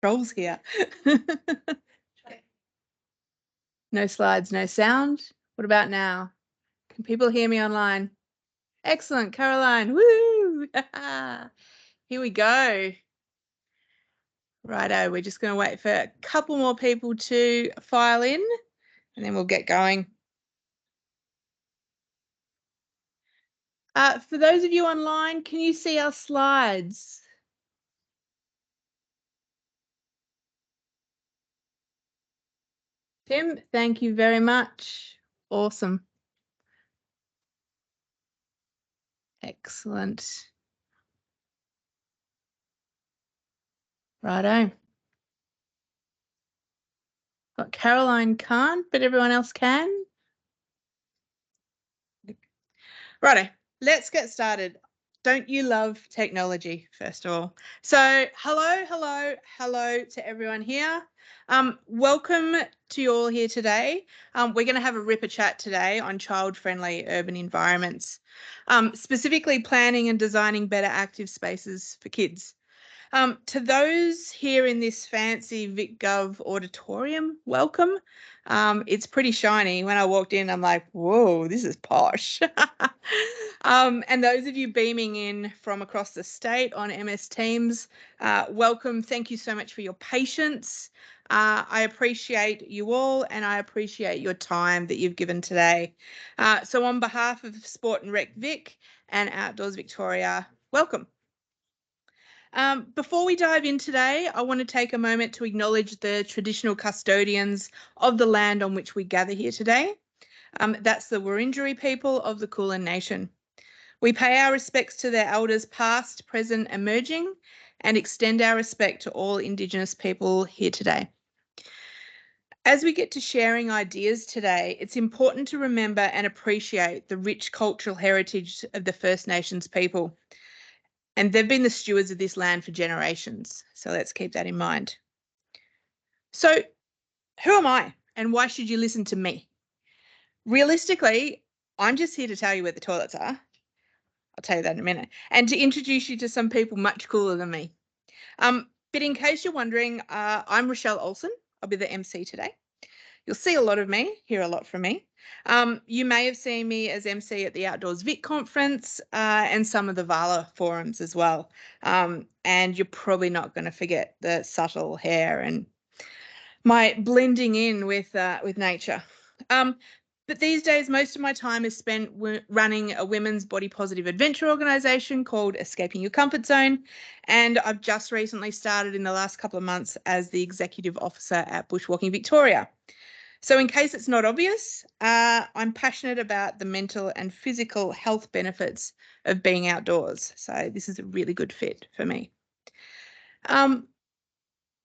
Trolls here. No slides, no sound. What about now? Can people hear me online? Excellent, Caroline. Woo! Here we go. Righto, we're just going to wait for a couple more people to file in and then we'll get going. For those of you online, can you see our slides? Tim, thank you very much. Awesome. Excellent. Righto. But Caroline can't, but everyone else can. Righto, let's get started. Don't you love technology, first of all? So hello to everyone here. Welcome to you all here today. We're going to have a ripper chat today on child-friendly urban environments, specifically planning and designing better active spaces for kids. To those here in this fancy VicGov auditorium, welcome. It's pretty shiny. When I walked in, I'm like, whoa, this is posh. And those of you beaming in from across the state on MS Teams, welcome. Thank you so much for your patience. I appreciate you all and I appreciate your time that you've given today. So on behalf of Sport and Rec Vic and Outdoors Victoria, welcome. Before we dive in today, I want to take a moment to acknowledge the traditional custodians of the land on which we gather here today. That's the Wurundjeri people of the Kulin Nation. We pay our respects to their elders past, present, emerging, and extend our respect to all Indigenous people here today. As we get to sharing ideas today, it's important to remember and appreciate the rich cultural heritage of the First Nations people. And they've been the stewards of this land for generations. So let's keep that in mind. So who am I and why should you listen to me? Realistically, I'm just here to tell you where the toilets are. I'll tell you that in a minute. And to introduce you to some people much cooler than me. But in case you're wondering, I'm Rochelle Olsen. I'll be the MC today. You'll see a lot of me, hear a lot from me. You may have seen me as MC at the Outdoors Vic conference and some of the VALA forums as well. And you're probably not going to forget the subtle hair and my blending in with nature. But these days, most of my time is spent running a women's body positive adventure organisation called Escaping Your Comfort Zone. And I've just recently started in the last couple of months as the executive officer at Bushwalking Victoria. So in case it's not obvious, I'm passionate about the mental and physical health benefits of being outdoors. So this is a really good fit for me.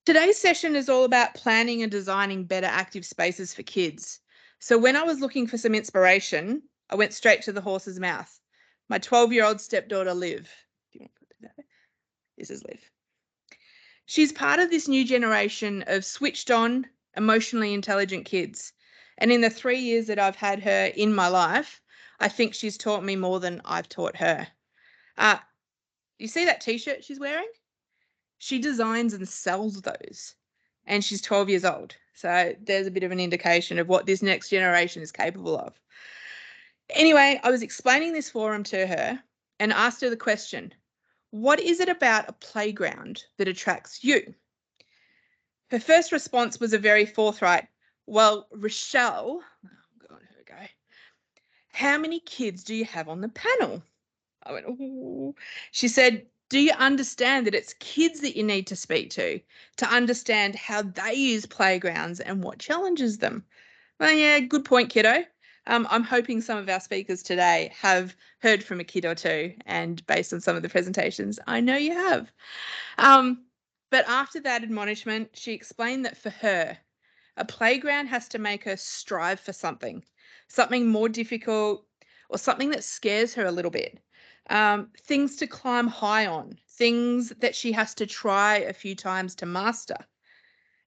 Today's session is all about planning and designing better active spaces for kids. So when I was looking for some inspiration, I went straight to the horse's mouth. My 12-year-old stepdaughter, Liv. This is Liv. She's part of this new generation of switched on, emotionally intelligent kids. And in the 3 years that I've had her in my life, I think she's taught me more than I've taught her. You see that t-shirt she's wearing? She designs and sells those. And she's 12 years old. So there's a bit of an indication of what this next generation is capable of. Anyway, I was explaining this forum to her and asked her the question, what is it about a playground that attracts you? Her first response was a very forthright, well, Rochelle, oh God, here we go. How many kids do you have on the panel? I went, ooh. She said, do you understand that it's kids that you need to speak to understand how they use playgrounds and what challenges them? Well, yeah, good point, kiddo. I'm hoping some of our speakers today have heard from a kid or two, and based on some of the presentations, I know you have. But after that admonishment, she explained that for her, a playground has to make her strive for something more difficult or something that scares her a little bit. Things to climb high on, things that she has to try a few times to master,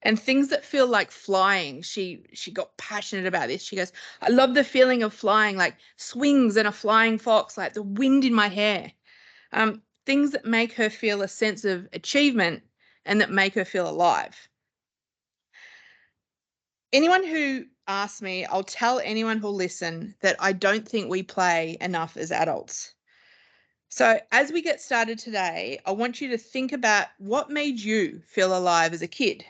and things that feel like flying. She got passionate about this. She goes, I love the feeling of flying, like swings and a flying fox, like the wind in my hair. Things that make her feel a sense of achievement and that make her feel alive. Anyone who asks me, I'll tell anyone who'll listen that I don't think we play enough as adults. So as we get started today, I want you to think about what made you feel alive as a kid.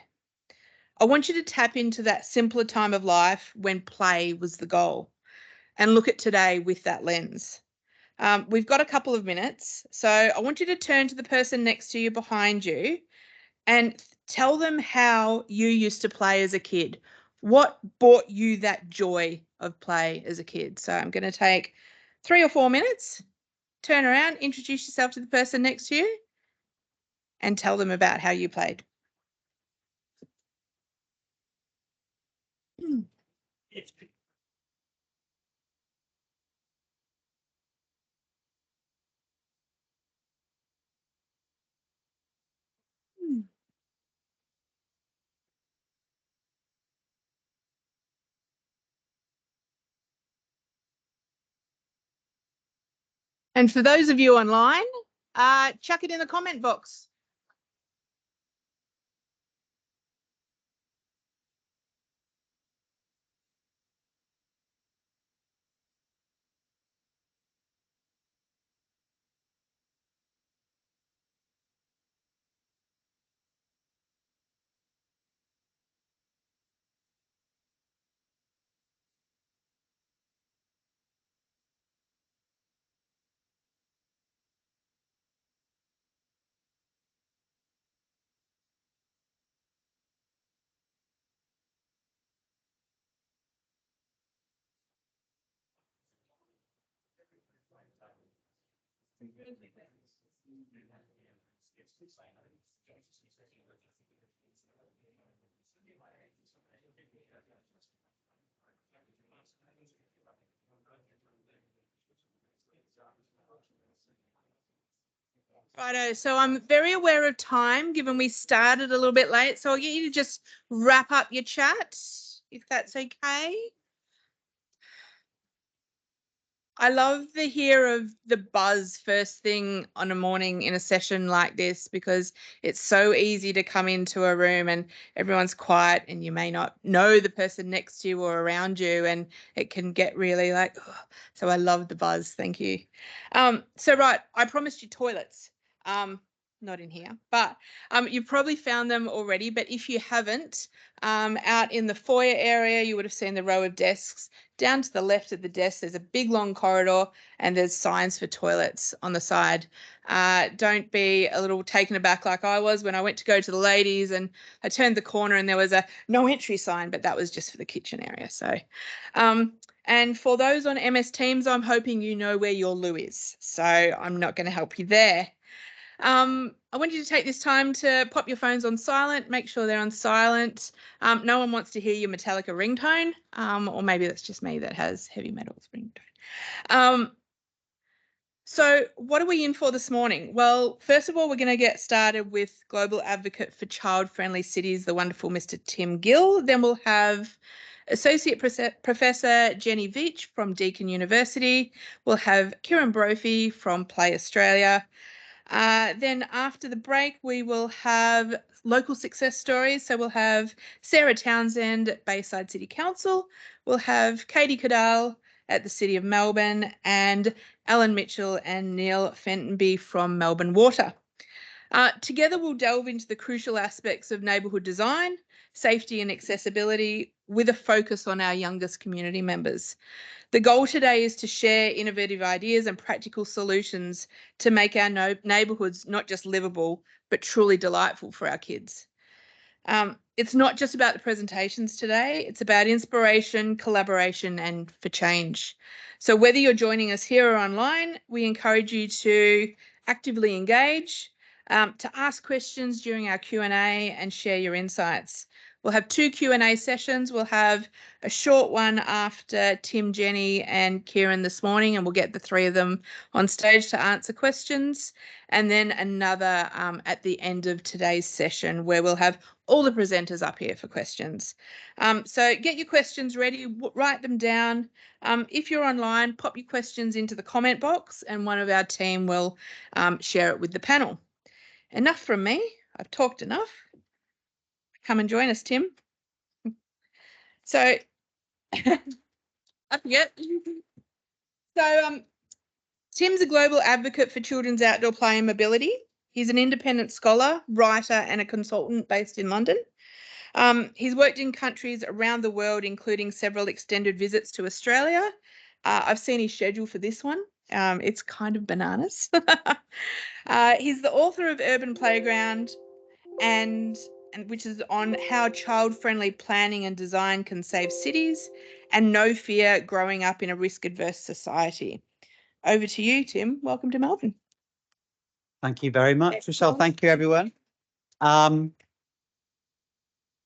I want you to tap into that simpler time of life when play was the goal and look at today with that lens. We've got a couple of minutes, so I want you to turn to the person next to you behind you and tell them how you used to play as a kid. What brought you that joy of play as a kid? So I'm going to take 3 or 4 minutes, turn around, introduce yourself to the person next to you, and tell them about how you played. And for those of you online, chuck it in the comment box. Righto, so I'm very aware of time, given we started a little bit late, so I'll get you to just wrap up your chat, if that's okay. I love the hear of the buzz first thing on a morning in a session like this, because it's so easy to come into a room and everyone's quiet and you may not know the person next to you or around you, and it can get really like, ugh. So I love the buzz. Thank you. So right, I promised you toilets. Not in here, but you've probably found them already. But if you haven't, out in the foyer area, you would have seen the row of desks. Down to the left of the desk, there's a big long corridor and there's signs for toilets on the side. Don't be a little taken aback like I was when I went to go to the ladies and I turned the corner and there was a no entry sign, but that was just for the kitchen area. So, and for those on MS Teams, I'm hoping you know where your loo is. So I'm not going to help you there. I want you to take this time to pop your phones on silent, make sure they're on silent. No one wants to hear your Metallica ringtone, or maybe that's just me that has heavy metal's ringtone. So what are we in for this morning? Well, first of all, we're going to get started with Global Advocate for Child-Friendly Cities, the wonderful Mr. Tim Gill. Then we'll have Associate Professor Jenny Veitch from Deakin University. We'll have Kieran Brophy from Play Australia. Then after the break, we will have local success stories. So we'll have Sarah Townsend at Bayside City Council. We'll have Katie Cadell at the City of Melbourne, and Alan Mitchell and Neil Fentonby from Melbourne Water. Together, we'll delve into the crucial aspects of neighbourhood design, safety and accessibility, with a focus on our youngest community members. The goal today is to share innovative ideas and practical solutions to make our neighbourhoods not just livable, but truly delightful for our kids. It's not just about the presentations today, it's about inspiration, collaboration, and for change. So whether you're joining us here or online, we encourage you to actively engage, to ask questions during our Q&A and share your insights. We'll have 2 Q&A sessions. We'll have a short one after Tim, Jenny and Kieran this morning, and we'll get the 3 of them on stage to answer questions. And then another at the end of today's session where we'll have all the presenters up here for questions. So get your questions ready, write them down. If you're online, pop your questions into the comment box and one of our team will share it with the panel. Enough from me. I've talked enough. Come and join us, Tim. So, I forget. So, Tim's a global advocate for children's outdoor play and mobility. He's an independent scholar, writer, and a consultant based in London. He's worked in countries around the world, including several extended visits to Australia. I've seen his schedule for this one. It's kind of bananas. He's the author of Urban Playground, and which is on how child-friendly planning and design can save cities, and No Fear: Growing Up in a Risk-Averse Society. Over to you, Tim. Welcome to Melbourne. Thank you very much, Rochelle. Thank you, everyone.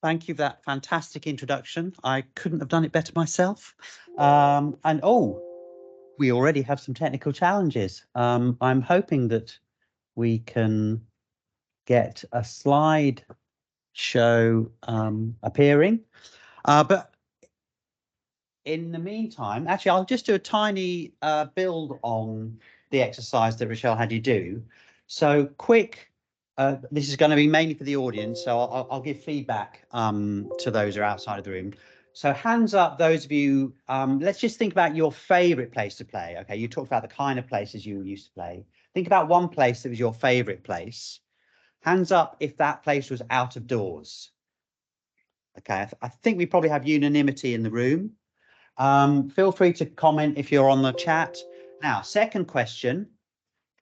Thank you for that fantastic introduction. I couldn't have done it better myself. And oh, we already have some technical challenges. I'm hoping that we can get a slide show appearing. But in the meantime, actually, I'll just do a tiny build on the exercise that Rochelle had you do. So quick, this is going to be mainly for the audience, so I'll give feedback to those who are outside of the room. So hands up, those of you, let's just think about your favorite place to play. Okay, you talked about the kind of places you used to play. Think about one place that was your favorite place. Hands up if that place was out of doors. Okay, I think we probably have unanimity in the room. Feel free to comment if you're on the chat. Now, second question,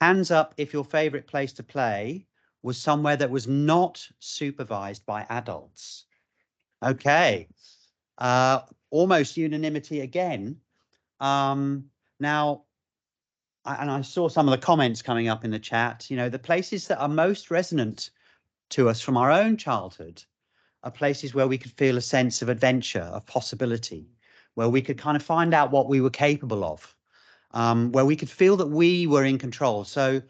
hands up if your favorite place to play was somewhere that was not supervised by adults. Okay, almost unanimity again. Now, I saw some of the comments coming up in the chat. You know, the places that are most resonant to us from our own childhood are places where we could feel a sense of adventure, of possibility, where we could kind of find out what we were capable of, where we could feel that we were in control. So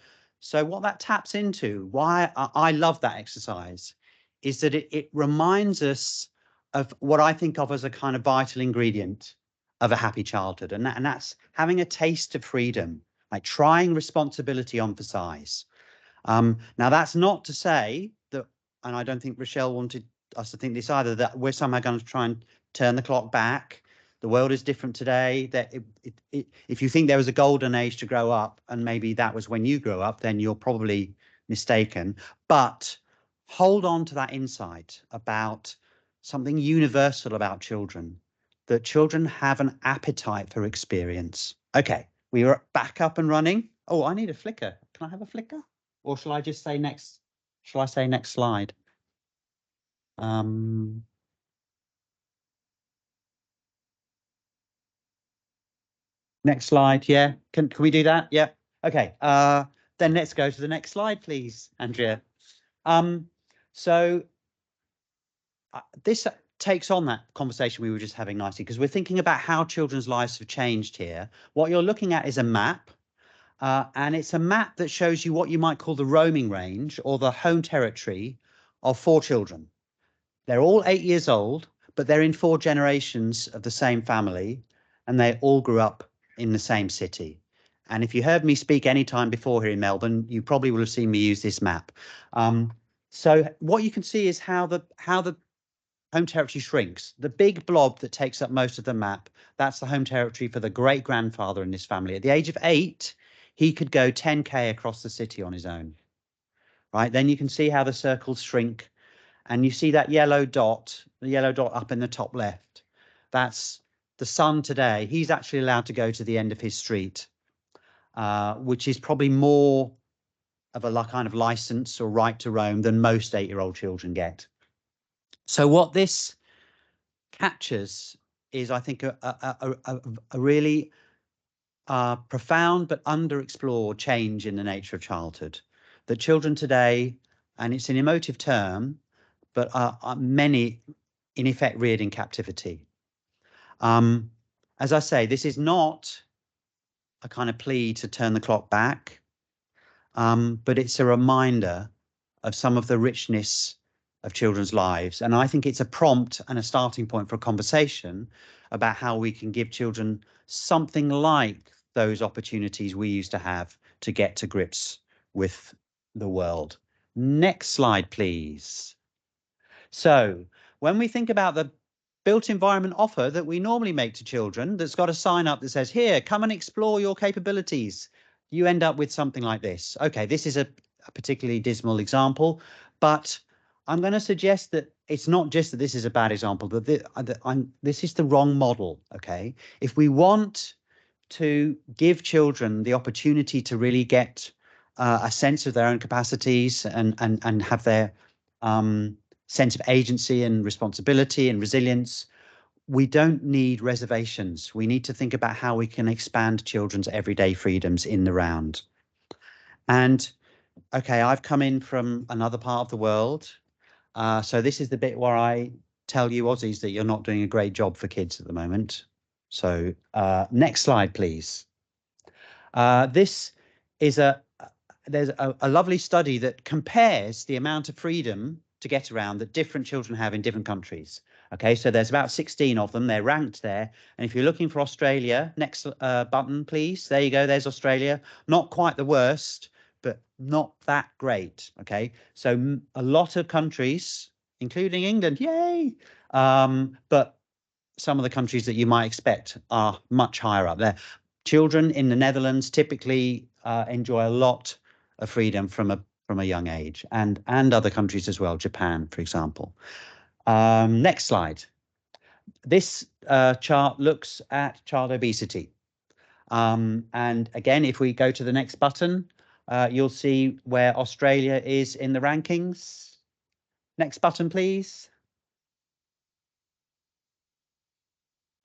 what that taps into, why I love that exercise, is that it reminds us of what I think of as a kind of vital ingredient of a happy childhood, and that's having a taste of freedom, like trying responsibility on for size. Now, that's not to say that, and I don't think Rochelle wanted us to think this either, that we're somehow going to try and turn the clock back. The world is different today. That if you think there was a golden age to grow up, and maybe that was when you grew up, then you're probably mistaken. But hold on to that insight about something universal about children, that children have an appetite for experience. Okay, we are back up and running. Oh, I need a flicker. Can I have a flicker? Or shall I just say next? Shall I say next slide? Next slide. Yeah. Can we do that? Yeah. Okay. Then let's go to the next slide, please, Andrea. So this takes on that conversation we were just having nicely, because we're thinking about how children's lives have changed here. What you're looking at is a map, and it's a map that shows you what you might call the roaming range or the home territory of 4 children. They're all 8 years old, but they're in 4 generations of the same family, and they all grew up in the same city. And if you heard me speak any time before here in Melbourne, you probably will have seen me use this map. So what you can see is how the home territory shrinks. The big blob that takes up most of the map, that's the home territory for the great-grandfather in this family. At the age of 8, he could go 10K across the city on his own. Right, then you can see how the circles shrink. And you see that yellow dot, the yellow dot up in the top left. That's the son today. He's actually allowed to go to the end of his street, which is probably more of a kind of license or right to roam than most 8-year-old children get. So what this captures is, I think, a really profound but underexplored change in the nature of childhood. That children today, and it's an emotive term, but many, in effect, reared in captivity. As I say, this is not a kind of plea to turn the clock back, but it's a reminder of some of the richness of children's lives. And I think it's a prompt and a starting point for a conversation about how we can give children something like those opportunities we used to have to get to grips with the world. Next slide, please. So when we think about the built environment offer that we normally make to children, that's got a sign up that says, here, come and explore your capabilities, you end up with something like this. Okay, this is a particularly dismal example, but I'm going to suggest that it's not just that this is a bad example, but this is the wrong model. Okay, if we want to give children the opportunity to really get a sense of their own capacities and have their sense of agency and responsibility and resilience, we don't need reservations. We need to think about how we can expand children's everyday freedoms in the round. And okay, I've come in from another part of the world. So this is the bit where I tell you Aussies that you're not doing a great job for kids at the moment. So next slide, please. This is there's a lovely study that compares the amount of freedom to get around that different children have in different countries. Okay, so there's about 16 of them. They're ranked there. And if you're looking for Australia, next button, please. There you go. There's Australia. Not quite the worst, but not that great. Okay, so a lot of countries, including England, yay. But some of the countries that you might expect are much higher up there. Children in the Netherlands typically enjoy a lot of freedom from a young age, and other countries as well, Japan, for example. Next slide. This chart looks at child obesity. And again, if we go to the next button, you'll see where Australia is in the rankings. Next button, please.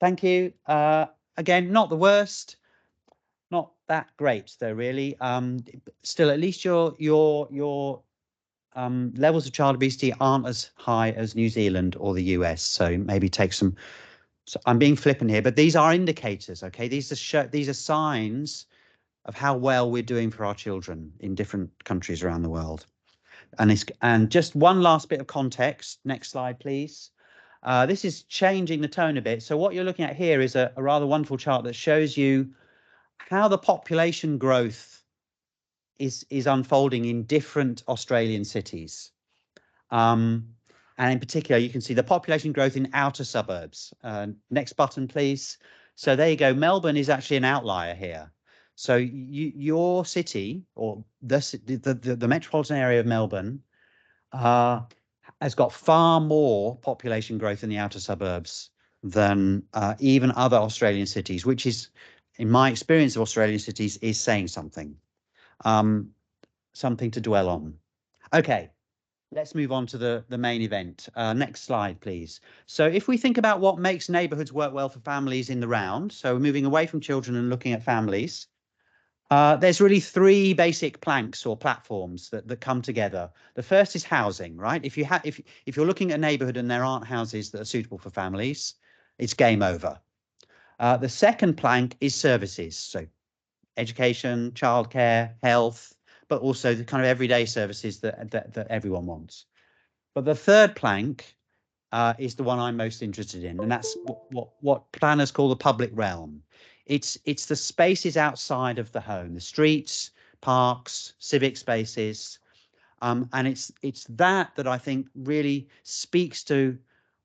Thank you. Again, not the worst, not that great though, really. Still, at least your levels of child obesity aren't as high as New Zealand or the US. So maybe take some. So I'm being flippant here, but these are indicators. Okay, these are signs of how well we're doing for our children in different countries around the world. And just one last bit of context. Next slide, please. This is changing the tone a bit. So what you're looking at here is a rather wonderful chart that shows you how the population growth is unfolding in different Australian cities. And in particular, you can see the population growth in outer suburbs. Next button, please. So there you go. Melbourne is actually an outlier here. So your city, or the metropolitan area of Melbourne, has got far more population growth in the outer suburbs than even other Australian cities, which is, in my experience of Australian cities, is saying something. Something to dwell on. Okay, let's move on to the main event. Next slide, please. So if we think about what makes neighbourhoods work well for families in the round, so we're moving away from children and looking at families, there's really three basic planks or platforms that come together. The first is housing, right? If you're looking at a neighbourhood and there aren't houses that are suitable for families, it's game over. The second plank is services, so education, childcare, health, but also the kind of everyday services that everyone wants. But the third plank is the one I'm most interested in, and that's what planners call the public realm. It's the spaces outside of the home, the streets, parks, civic spaces, and it's that I think really speaks to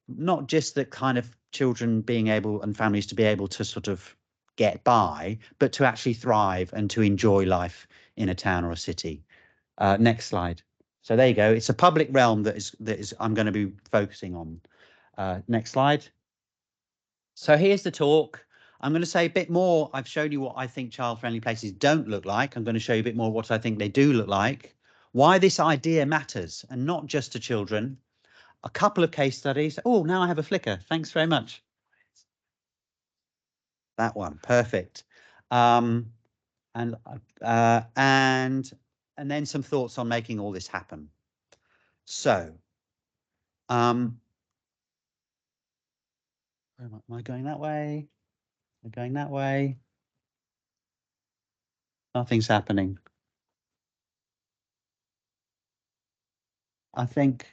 not just the kind of children being able and families to be able to sort of get by, but to actually thrive and to enjoy life in a town or a city. Next slide. So there you go. It's a public realm that is I'm going to be focusing on. Next slide. So here's the talk. I'm going to say a bit more. I've shown you what I think child-friendly places don't look like. I'm going to show you a bit more what I think they do look like, why this idea matters, and not just to children. A couple of case studies. Oh, now I have a flicker. Thanks very much. That one, perfect. And then some thoughts on making all this happen. So, am I going that way? Am I going that way? Nothing's happening. I think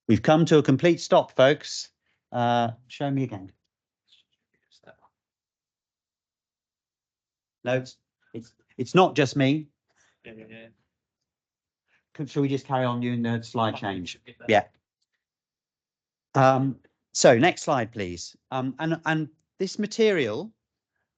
we've come to a complete stop, folks. Show me again. No, it's not just me. shall we just carry on doing the slide change? Yeah. So next slide, please. And this material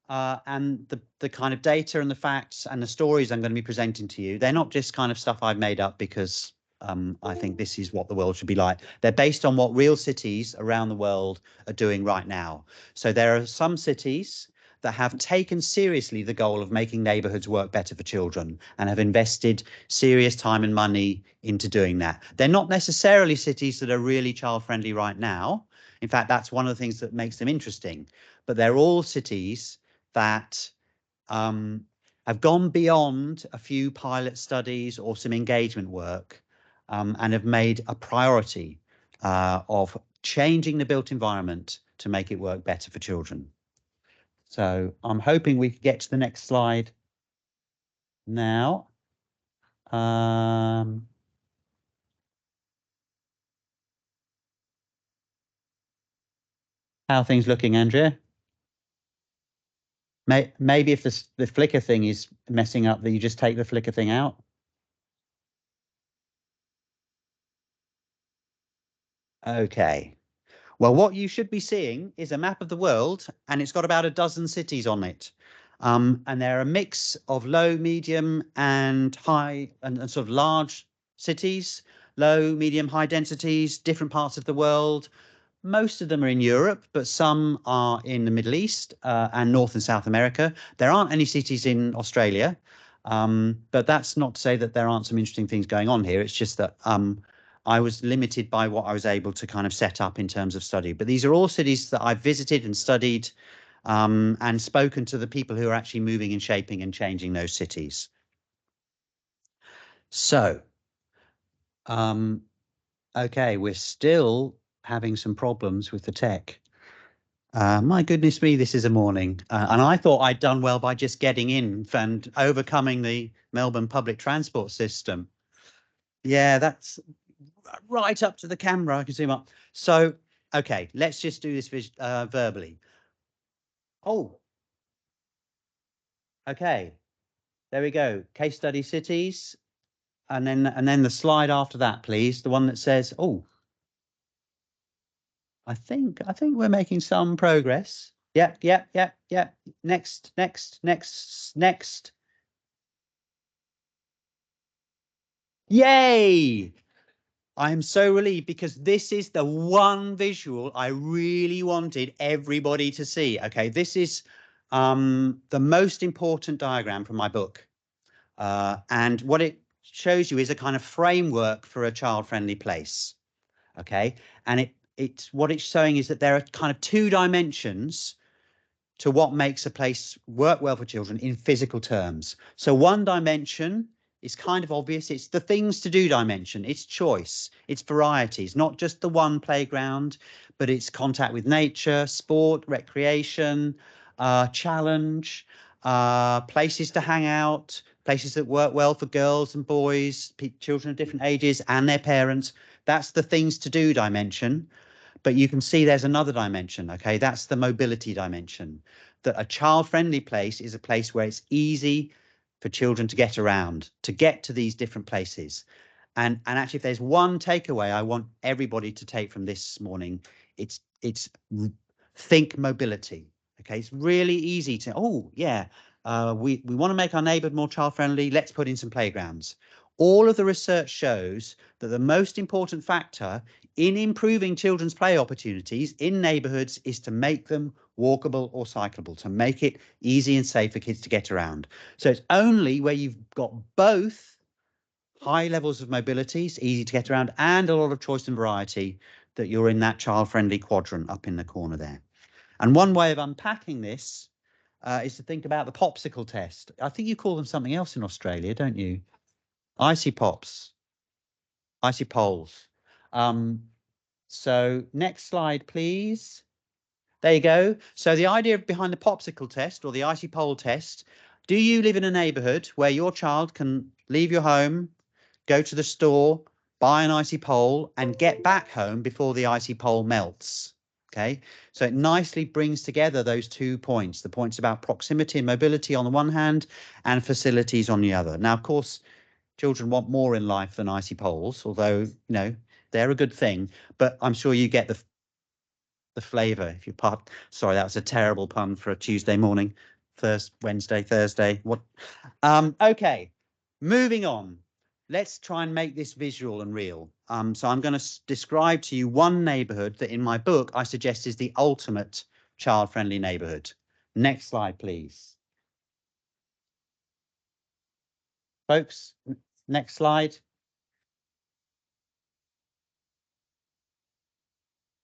and the kind of data and the facts and the stories I'm going to be presenting to you, they're not just kind of stuff I've made up because I think this is what the world should be like. They're based on what real cities around the world are doing right now. So there are some cities that have taken seriously the goal of making neighborhoods work better for children and have invested serious time and money into doing that. They're not necessarily cities that are really child friendly right now. In fact, that's one of the things that makes them interesting. But they're all cities that have gone beyond a few pilot studies or some engagement work and have made a priority of changing the built environment to make it work better for children. So I'm hoping we can get to the next slide now. How are things looking, Andrea? Maybe if the flicker thing is messing up, that you just take the flicker thing out. Okay. Well, what you should be seeing is a map of the world, and it's got about a dozen cities on it. And they're a mix of low, medium, and high, and sort of large cities, low, medium, high densities, different parts of the world. Most of them are in Europe, but some are in the Middle East and North and South America. There aren't any cities in Australia, but that's not to say that there aren't some interesting things going on here. It's just that I was limited by what I was able to kind of set up in terms of study. But these are all cities that I've visited and studied and spoken to the people who are actually moving and shaping and changing those cities. So, okay, we're still having some problems with the tech. My goodness me, this is a morning. And I thought I'd done well by just getting in and overcoming the Melbourne public transport system. Yeah, that's right up to the camera. I can zoom up. So, okay, let's just do this verbally. Oh, okay. There we go. Case study cities. And then the slide after that, please. The one that says, oh, I think we're making some progress. Yep. Next. Yay! I'm so relieved because this is the one visual I really wanted everybody to see. Okay, this is the most important diagram from my book. And what it shows you is a kind of framework for a child-friendly place. Okay, and what it's showing is that there are kind of two dimensions to what makes a place work well for children in physical terms. So one dimension is kind of obvious. It's the things to do dimension. It's choice. It's varieties, not just the one playground, but it's contact with nature, sport, recreation, challenge, places to hang out, places that work well for girls and boys, children of different ages and their parents. That's the things to do dimension. But you can see there's another dimension, okay? That's the mobility dimension, that a child-friendly place is a place where it's easy for children to get around, to get to these different places. And actually, if there's one takeaway I want everybody to take from this morning, it's think mobility, okay? It's really easy to, oh, yeah, we want to make our neighborhood more child-friendly. Let's put in some playgrounds. All of the research shows that the most important factor in improving children's play opportunities in neighborhoods is to make them walkable or cyclable, to make it easy and safe for kids to get around. So it's only where you've got both high levels of mobility, it's easy to get around, and a lot of choice and variety, that you're in that child-friendly quadrant up in the corner there. And one way of unpacking this is to think about the popsicle test. I think you call them something else in Australia, don't you? Icy pops, icy poles. So next slide, please. There you go. So the idea behind the popsicle test or the icy pole test, do you live in a neighborhood where your child can leave your home, go to the store, buy an icy pole and get back home before the icy pole melts? Okay, so it nicely brings together those 2 points, the points about proximity and mobility on the one hand and facilities on the other. Now, of course, children want more in life than icy poles, although, you know, they're a good thing. But I'm sure you get the flavour. If you part, sorry, that was a terrible pun for a Tuesday morning, Wednesday, Thursday. What? Okay, moving on. Let's try and make this visual and real. So I'm going to describe to you one neighbourhood that in my book I suggest is the ultimate child-friendly neighbourhood. Next slide, please. Folks, next slide.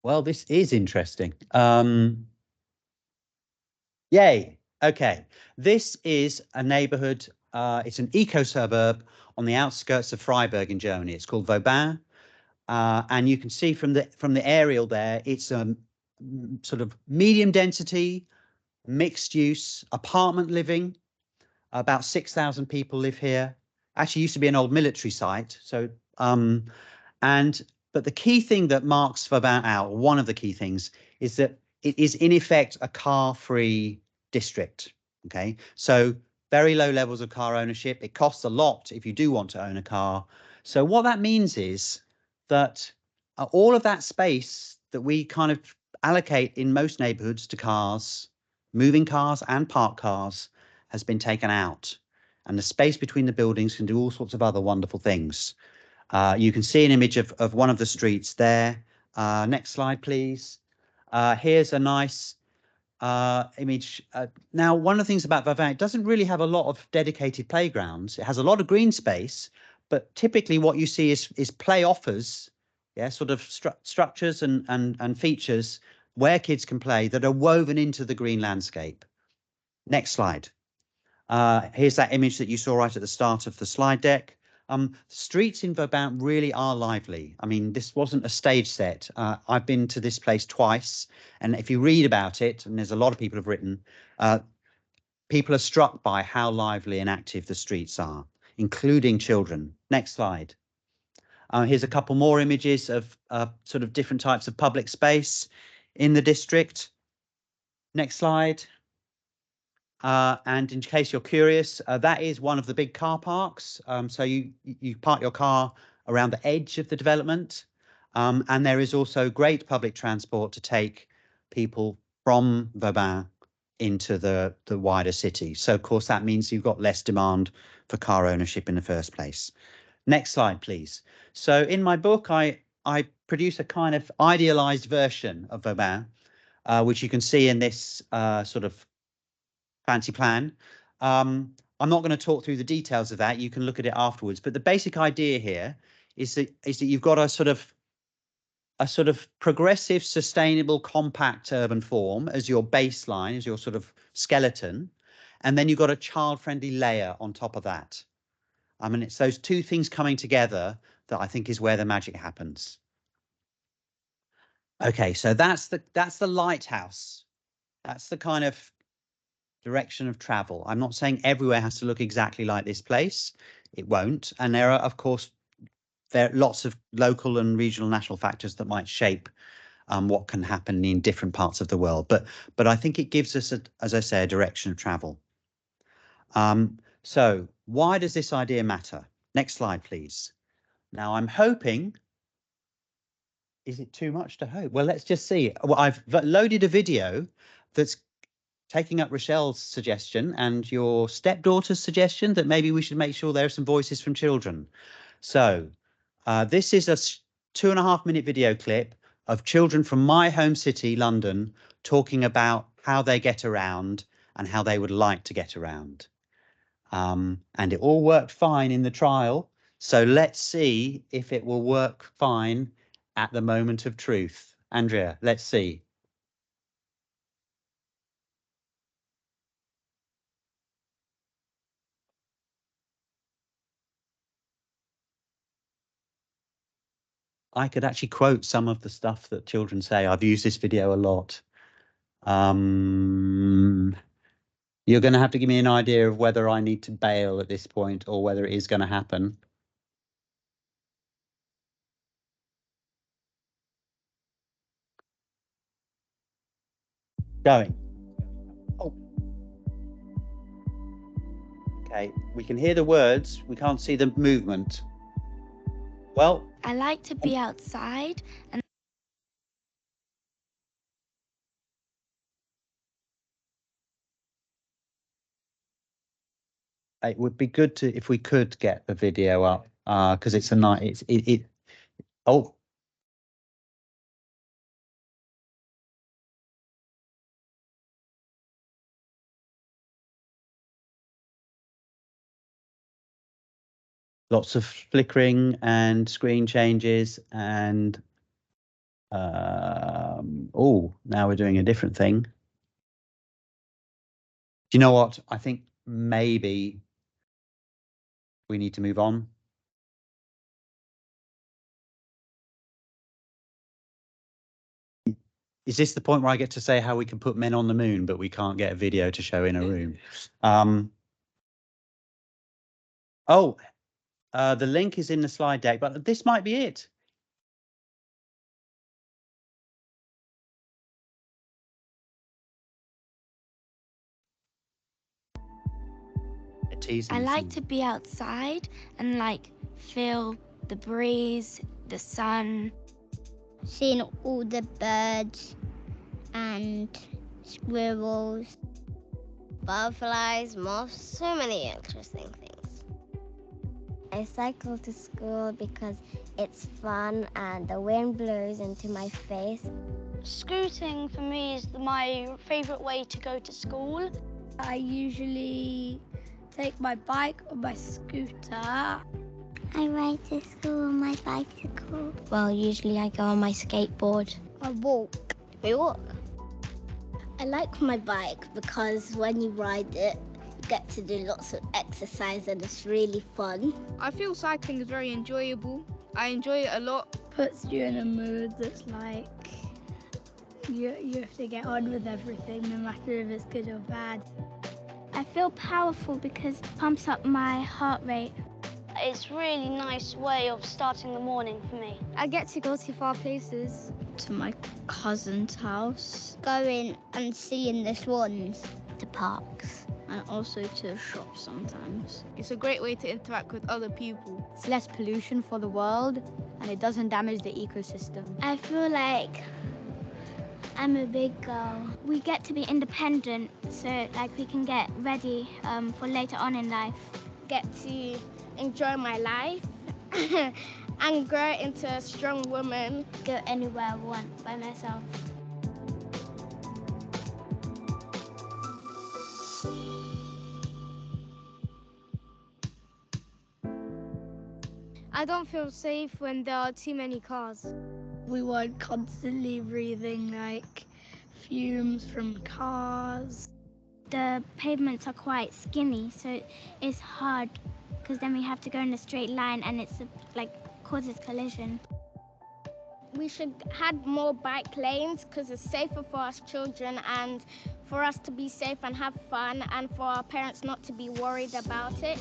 Well, this is interesting. Yay. Okay. This is a neighborhood. It's an eco-suburb on the outskirts of Freiburg in Germany. It's called Vauban. And you can see from the aerial there, it's a sort of medium density, mixed use apartment living. About 6,000 people live here. Actually used to be an old military site. So, but the key thing that marks Vauban out, one of the key things, is that it is in effect a car-free district. Okay, so very low levels of car ownership. It costs a lot if you do want to own a car. So what that means is that all of that space that we kind of allocate in most neighborhoods to cars, moving cars and parked cars, has been taken out. And the space between the buildings can do all sorts of other wonderful things. You can see an image of one of the streets there. Next slide, please. Here's a nice image. Now, one of the things about Vauban, it doesn't really have a lot of dedicated playgrounds. It has a lot of green space, but typically what you see is play offers, yeah, sort of structures and features where kids can play that are woven into the green landscape. Next slide. Here's that image that you saw right at the start of the slide deck. Streets in Vauban really are lively. I mean, this wasn't a stage set. I've been to this place twice, and if you read about it, and there's a lot of people have written, people are struck by how lively and active the streets are, including children. Next slide. Here's a couple more images of sort of different types of public space in the district. Next slide. And in case you're curious, that is one of the big car parks. So you park your car around the edge of the development. And there is also great public transport to take people from Vauban into the wider city. So of course that means you've got less demand for car ownership in the first place. Next slide, please. So in my book, I produce a kind of idealized version of Vauban, which you can see in this sort of fancy plan. I'm not going to talk through the details of that. You can look at it afterwards. But the basic idea here is that you've got a sort of progressive, sustainable, compact urban form as your baseline, as your sort of skeleton, and then you've got a child-friendly layer on top of that. I mean, it's those two things coming together that I think is where the magic happens. Okay, so that's the lighthouse. That's the kind of direction of travel. I'm not saying everywhere has to look exactly like this place. It won't. And there are, of course, there are lots of local and regional national factors that might shape what can happen in different parts of the world. But I think it gives us, as I say, a direction of travel. So why does this idea matter? Next slide, please. Now, I'm hoping, is it too much to hope? Well, let's just see. Well, I've loaded a video that's taking up Rochelle's suggestion and your stepdaughter's suggestion that maybe we should make sure there are some voices from children. So this is a 2.5-minute video clip of children from my home city, London, talking about how they get around and how they would like to get around. And it all worked fine in the trial. So let's see if it will work fine at the moment of truth. Andrea, let's see. I could actually quote some of the stuff that children say. I've used this video a lot. You're going to have to give me an idea of whether I need to bail at this point or whether it is going to happen. Going. Oh. Okay, we can hear the words, we can't see the movement. Well, I like to be outside and it would be good to if we could get the video up, because it's a night. Oh, lots of flickering and screen changes and oh, now we're doing a different thing. Do you know what? I think maybe we need to move on. Is this the point where I get to say how we can put men on the moon, but we can't get a video to show in a room? Oh, the link is in the slide deck, but this might be it. I like to be outside and like feel the breeze, the sun. Seeing all the birds and squirrels, butterflies, moths, so many interesting things. I cycle to school because it's fun and the wind blows into my face. Scooting for me is my favourite way to go to school. I usually take my bike or my scooter. I ride to school on my bicycle. Well, usually I go on my skateboard. I walk. We walk. I like my bike because when you ride it, you get to do lots of exercise and it's really fun. I feel cycling is very enjoyable. I enjoy it a lot. Puts you in a mood that's like you have to get on with everything, no matter if it's good or bad. I feel powerful because it pumps up my heart rate. It's a really nice way of starting the morning for me. I get to go to far places. To my cousin's house, Going and seeing the swans. to parks, And also to shops sometimes. It's a great way to interact with other people. It's less pollution for the world and it doesn't damage the ecosystem. I feel like I'm a big girl. We get to be independent, so like we can get ready for later on in life. Get to enjoy my life and grow into a strong woman. Go anywhere I want by myself. I don't feel safe when there are too many cars. We weren't constantly breathing like fumes from cars. The pavements are quite skinny, so it's hard because then we have to go in a straight line and it's like causes collision. We should have more bike lanes because it's safer for us children and for us to be safe and have fun and for our parents not to be worried about it.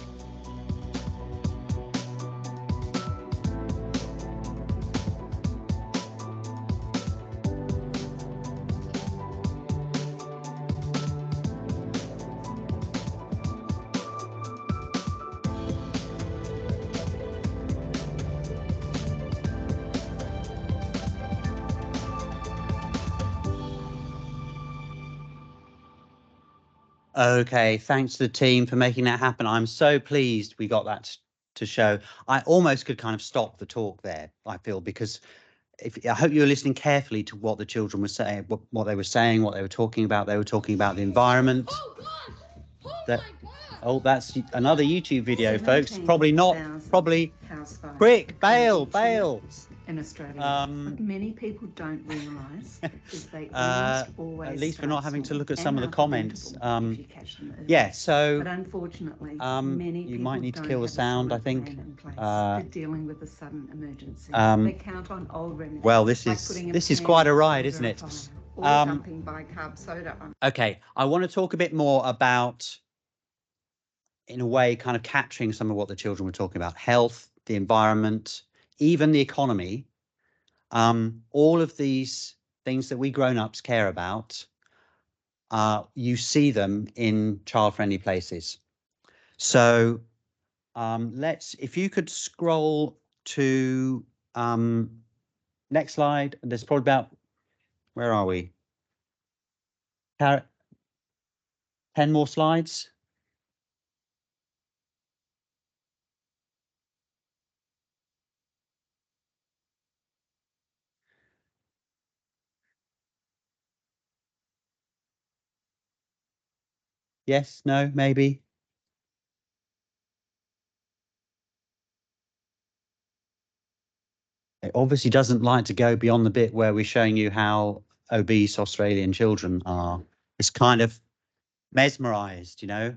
Okay, thanks to the team for making that happen. I'm so pleased we got that to show. I almost could kind of stop the talk there, I feel, because I hope you were listening carefully to what the children were saying, what they were saying, what they were talking about. They were talking about the environment. Oh, God! That, oh, that's another YouTube video, folks. Probably not, probably. Quick, bail. In Australia, what many people don't realise is they always at least we're not having to look at and some of the are comments. preventable if you catch them early. Yeah, so But unfortunately, many you might people need to don't kill the have a sound, I solid think. plan in place for dealing with a sudden emergency. They count on old remedies. Well, like this is quite a ride, isn't it? Or dumping bicarb soda on. Okay, I want to talk a bit more about, in a way, kind of capturing some of what the children were talking about: health, the environment, even the economy. All of these things that we grown-ups care about, you see them in child-friendly places. So if you could scroll to next slide. There's probably about, where are we? 10 more slides. Yes, no, maybe. It obviously doesn't like to go beyond the bit where we're showing you how obese Australian children are. It's kind of mesmerized, you know.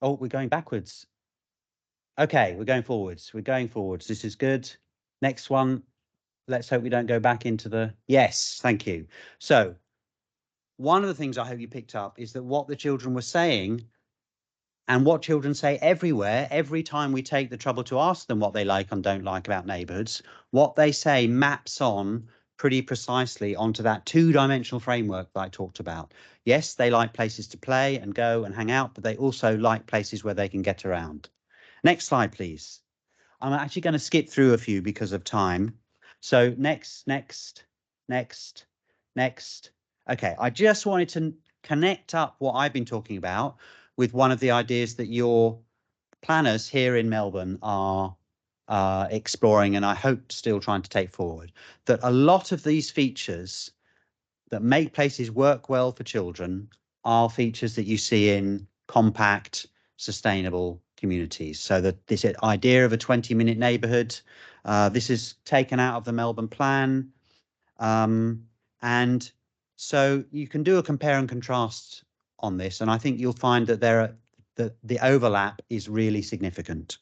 Oh, we're going backwards. Okay, we're going forwards. We're going forwards. This is good. Next one. Let's hope we don't go back into the... Yes, thank you. So one of the things I hope you picked up is that what the children were saying, and what children say everywhere, every time we take the trouble to ask them what they like and don't like about neighbourhoods, what they say maps on pretty precisely onto that two-dimensional framework that I talked about. Yes, they like places to play and go and hang out, but they also like places where they can get around. Next slide, please. I'm actually going to skip through a few because of time. So next. Okay, I just wanted to connect up what I've been talking about with one of the ideas that your planners here in Melbourne are exploring, and I hope still trying to take forward, that a lot of these features that make places work well for children are features that you see in compact, sustainable communities. So that this idea of a 20-minute neighbourhood, this is taken out of the Melbourne Plan. And so you can do a compare and contrast on this, and I think you'll find that the overlap is really significant.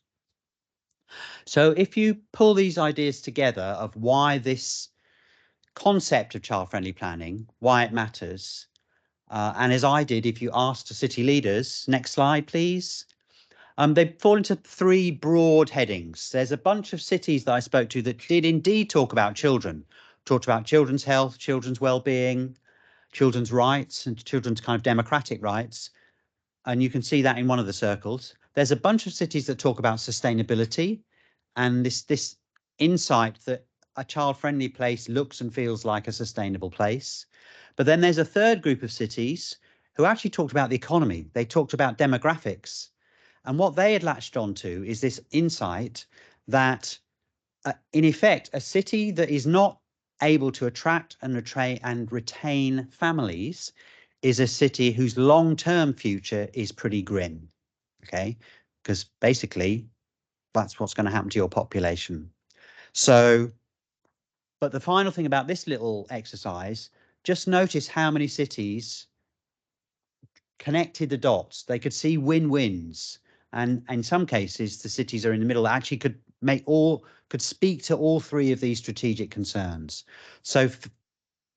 So if you pull these ideas together of why this concept of child-friendly planning, why it matters, and as I did, if you asked city leaders, next slide, please, they fall into three broad headings. There's a bunch of cities that I spoke to that did indeed talk about children, talked about children's health, children's well-being, children's rights, and children's kind of democratic rights. And you can see that in one of the circles. There's a bunch of cities that talk about sustainability and this insight that a child-friendly place looks and feels like a sustainable place. But then there's a third group of cities who actually talked about the economy. They talked about demographics. And what they had latched onto is this insight that, in effect, a city that is not able to attract and retain families is a city whose long-term future is pretty grim, okay? Because basically, that's what's going to happen to your population. So, but the final thing about this little exercise, just notice how many cities connected the dots. They could see win-wins. And in some cases, the cities are in the middle that actually could speak to all three of these strategic concerns. So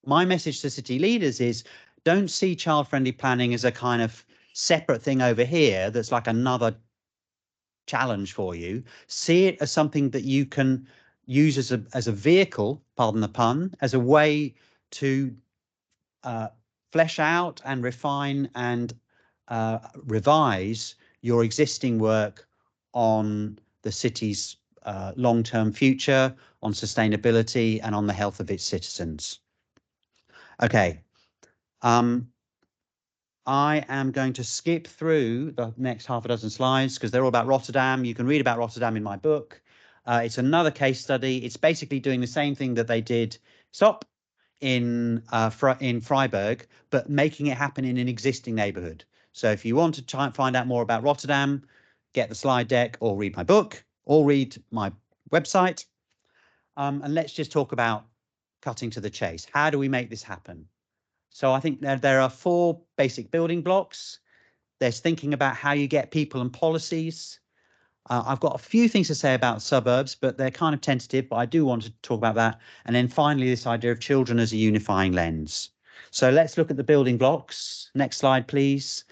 my message to city leaders is, don't see child-friendly planning as a kind of separate thing over here that's like another challenge for you. See it as something that you can use as a vehicle, pardon the pun, as a way to flesh out and refine and revise your existing work on the city's long-term future, on sustainability, and on the health of its citizens. Okay. I am going to skip through the next half a dozen slides because they're all about Rotterdam. You can read about Rotterdam in my book. It's another case study. It's basically doing the same thing that they did in Freiburg, but making it happen in an existing neighborhood. So if you want to try and find out more about Rotterdam, get the slide deck or read my book or read my website. And let's just talk about cutting to the chase. How do we make this happen? So I think there are four basic building blocks. There's thinking about how you get people and policies. I've got a few things to say about suburbs, but they're kind of tentative, but I do want to talk about that. And then finally, this idea of children as a unifying lens. So let's look at the building blocks. Next slide, please.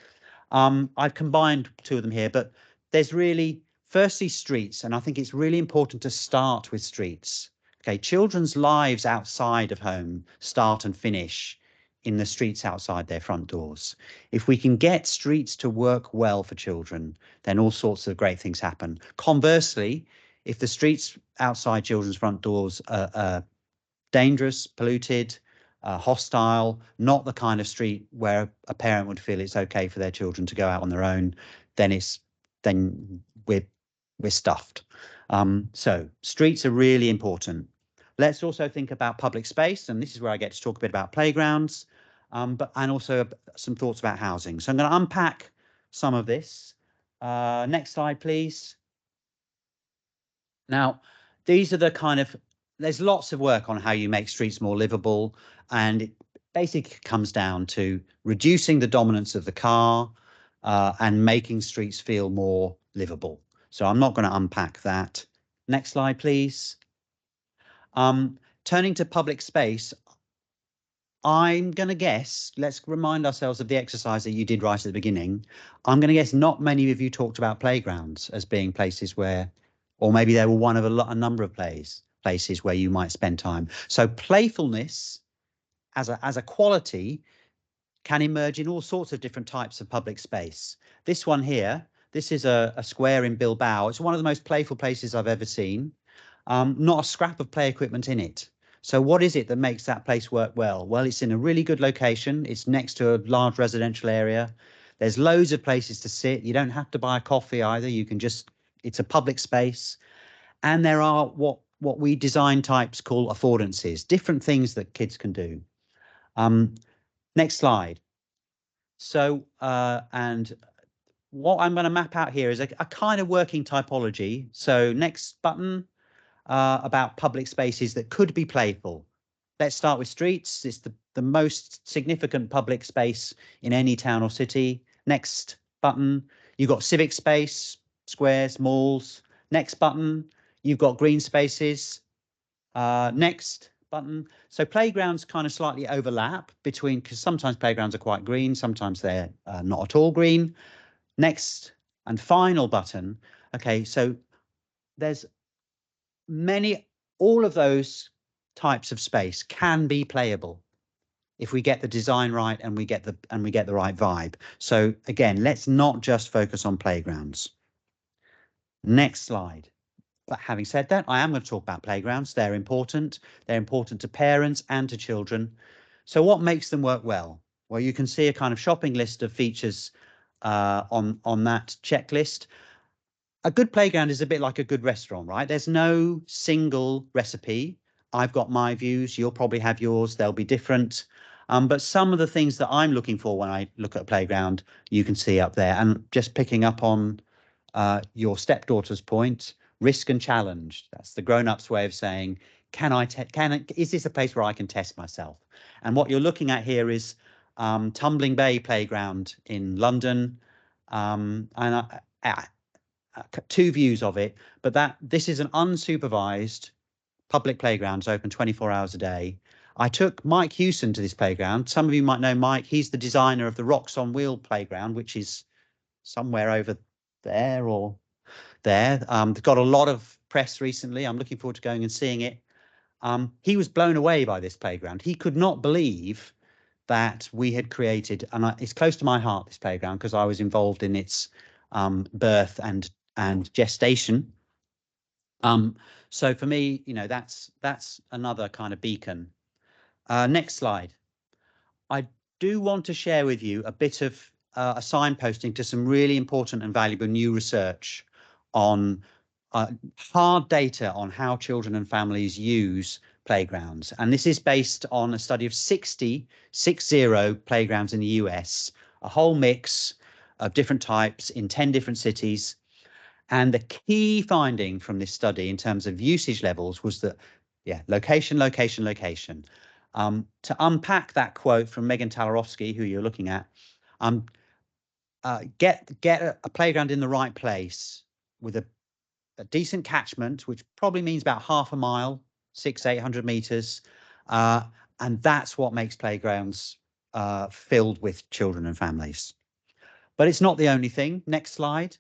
I've combined two of them here, but there's really, firstly, streets. And I think it's really important to start with streets. Okay, children's lives outside of home start and finish in the streets outside their front doors. If we can get streets to work well for children, then all sorts of great things happen. Conversely, if the streets outside children's front doors are dangerous, polluted, hostile, not the kind of street where a parent would feel it's okay for their children to go out on their own, then we're stuffed. So streets are really important. Let's also think about public space, and this is where I get to talk a bit about playgrounds, and also some thoughts about housing. So I'm going to unpack some of this. Next slide, please. Now, these are the kind of, there's lots of work on how you make streets more livable, and it basically comes down to reducing the dominance of the car and making streets feel more livable. So I'm not going to unpack that. Next slide, please. Turning to public space, I'm going to guess, let's remind ourselves of the exercise that you did right at the beginning. I'm going to guess not many of you talked about playgrounds as being places where, or maybe they were one of a number of places where you might spend time. So playfulness as a quality can emerge in all sorts of different types of public space. This one here, this is a square in Bilbao. It's one of the most playful places I've ever seen. Not a scrap of play equipment in it. So what is it that makes that place work well? Well, it's in a really good location. It's next to a large residential area. There's loads of places to sit. You don't have to buy a coffee either. You can just, it's a public space. And there are what we design types call affordances, different things that kids can do. Next slide. So, and what I'm going to map out here is a kind of working typology. So next button, about public spaces that could be playful. Let's start with streets. It's the most significant public space in any town or city. Next button, you've got civic space, squares, malls. Next button, you've got green spaces. Next button. So playgrounds kind of slightly overlap between, because sometimes playgrounds are quite green, sometimes they're not at all green. Next and final button. Okay, so there's all of those types of space can be playable if we get the design right and we get the right vibe. So again, let's not just focus on playgrounds. Next slide. But having said that, I am going to talk about playgrounds. They're important. They're important to parents and to children. So what makes them work well? Well, you can see a kind of shopping list of features on that checklist. A good playground is a bit like a good restaurant, right? There's no single recipe. I've got my views. You'll probably have yours. They'll be different. But some of the things that I'm looking for when I look at a playground, you can see up there. And just picking up on your stepdaughter's point, risk and challenge. That's the grown-ups way of saying, is this a place where I can test myself? And what you're looking at here is Tumbling Bay Playground in London. Two views of it, but this is an unsupervised public playground. It's open 24 hours a day. I took Mike Hewson to this playground. Some of you might know Mike. He's the designer of the Rocks on Wheel playground, which is somewhere over there or there. They've got a lot of press recently. I'm looking forward to going and seeing it. He was blown away by this playground. He could not believe that we had created, and it's close to my heart, this playground, because I was involved in its birth and gestation. So for me, that's another kind of beacon. Next slide. I do want to share with you a bit of a signposting to some really important and valuable new research on hard data on how children and families use playgrounds. And this is based on a study of 60 playgrounds in the US, a whole mix of different types in 10 different cities. And the key finding from this study in terms of usage levels was that, location, location, location. To unpack that quote from Megan Talarowski, who you're looking at, get a playground in the right place with a decent catchment, which probably means about half a mile, 600-800 meters. And that's what makes playgrounds filled with children and families. But it's not the only thing. Next slide.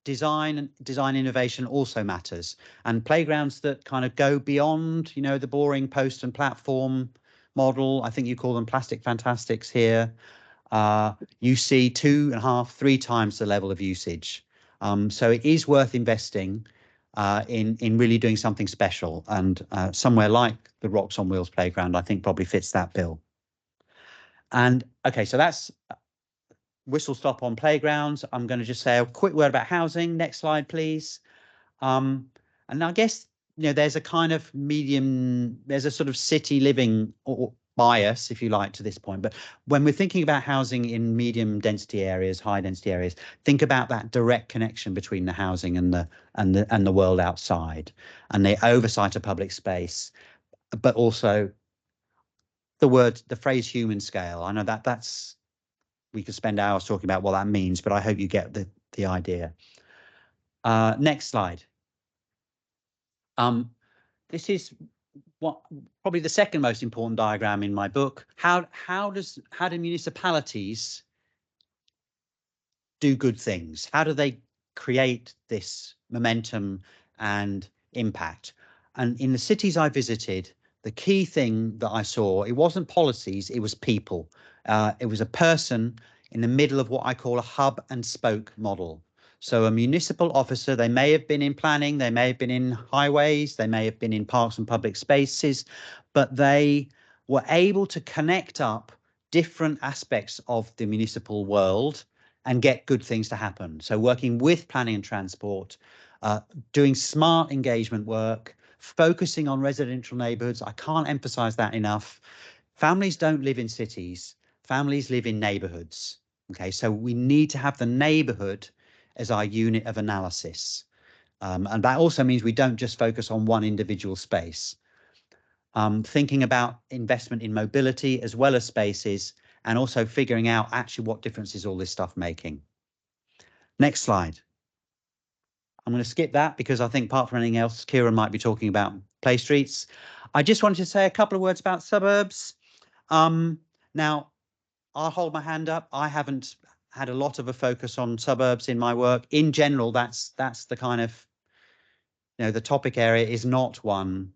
Design innovation also matters, and playgrounds that kind of go beyond, the boring post and platform model. I think you call them plastic fantastics here. You see 2.5, 3 times the level of usage. So it is worth investing in really doing something special, and somewhere like the Rocks on Wheels playground, I think probably fits that bill. And okay, so that's whistle stop on playgrounds. I'm going to just say a quick word about housing. Next slide, please. And I guess, there's a kind of there's a sort of city living or bias, if you like, to this point. But when we're thinking about housing in medium density areas, high density areas, think about that direct connection between the housing and the world outside, and the oversight of public space, but also the phrase human scale. I know that's, we could spend hours talking about what that means, but I hope you get the idea. Next slide. This is probably the second most important diagram in my book. How do municipalities do good things? How do they create this momentum and impact? And in the cities I visited, the key thing that I saw, it wasn't policies, it was people. It was a person in the middle of what I call a hub and spoke model. So a municipal officer, they may have been in planning, they may have been in highways, they may have been in parks and public spaces, but they were able to connect up different aspects of the municipal world and get good things to happen. So working with planning and transport, doing smart engagement work, focusing on residential neighborhoods. I can't emphasize that enough. Families don't live in cities, families live in neighborhoods. Okay, so we need to have the neighborhood as our unit of analysis. And that also means we don't just focus on one individual space. Thinking about investment in mobility as well as spaces, and also figuring out actually what difference is all this stuff making. Next slide. I'm going to skip that because I think apart from anything else, Kieran might be talking about play streets. I just wanted to say a couple of words about suburbs. Now, I'll hold my hand up. I haven't had a lot of a focus on suburbs in my work. In general, that's the kind of, the topic area is not one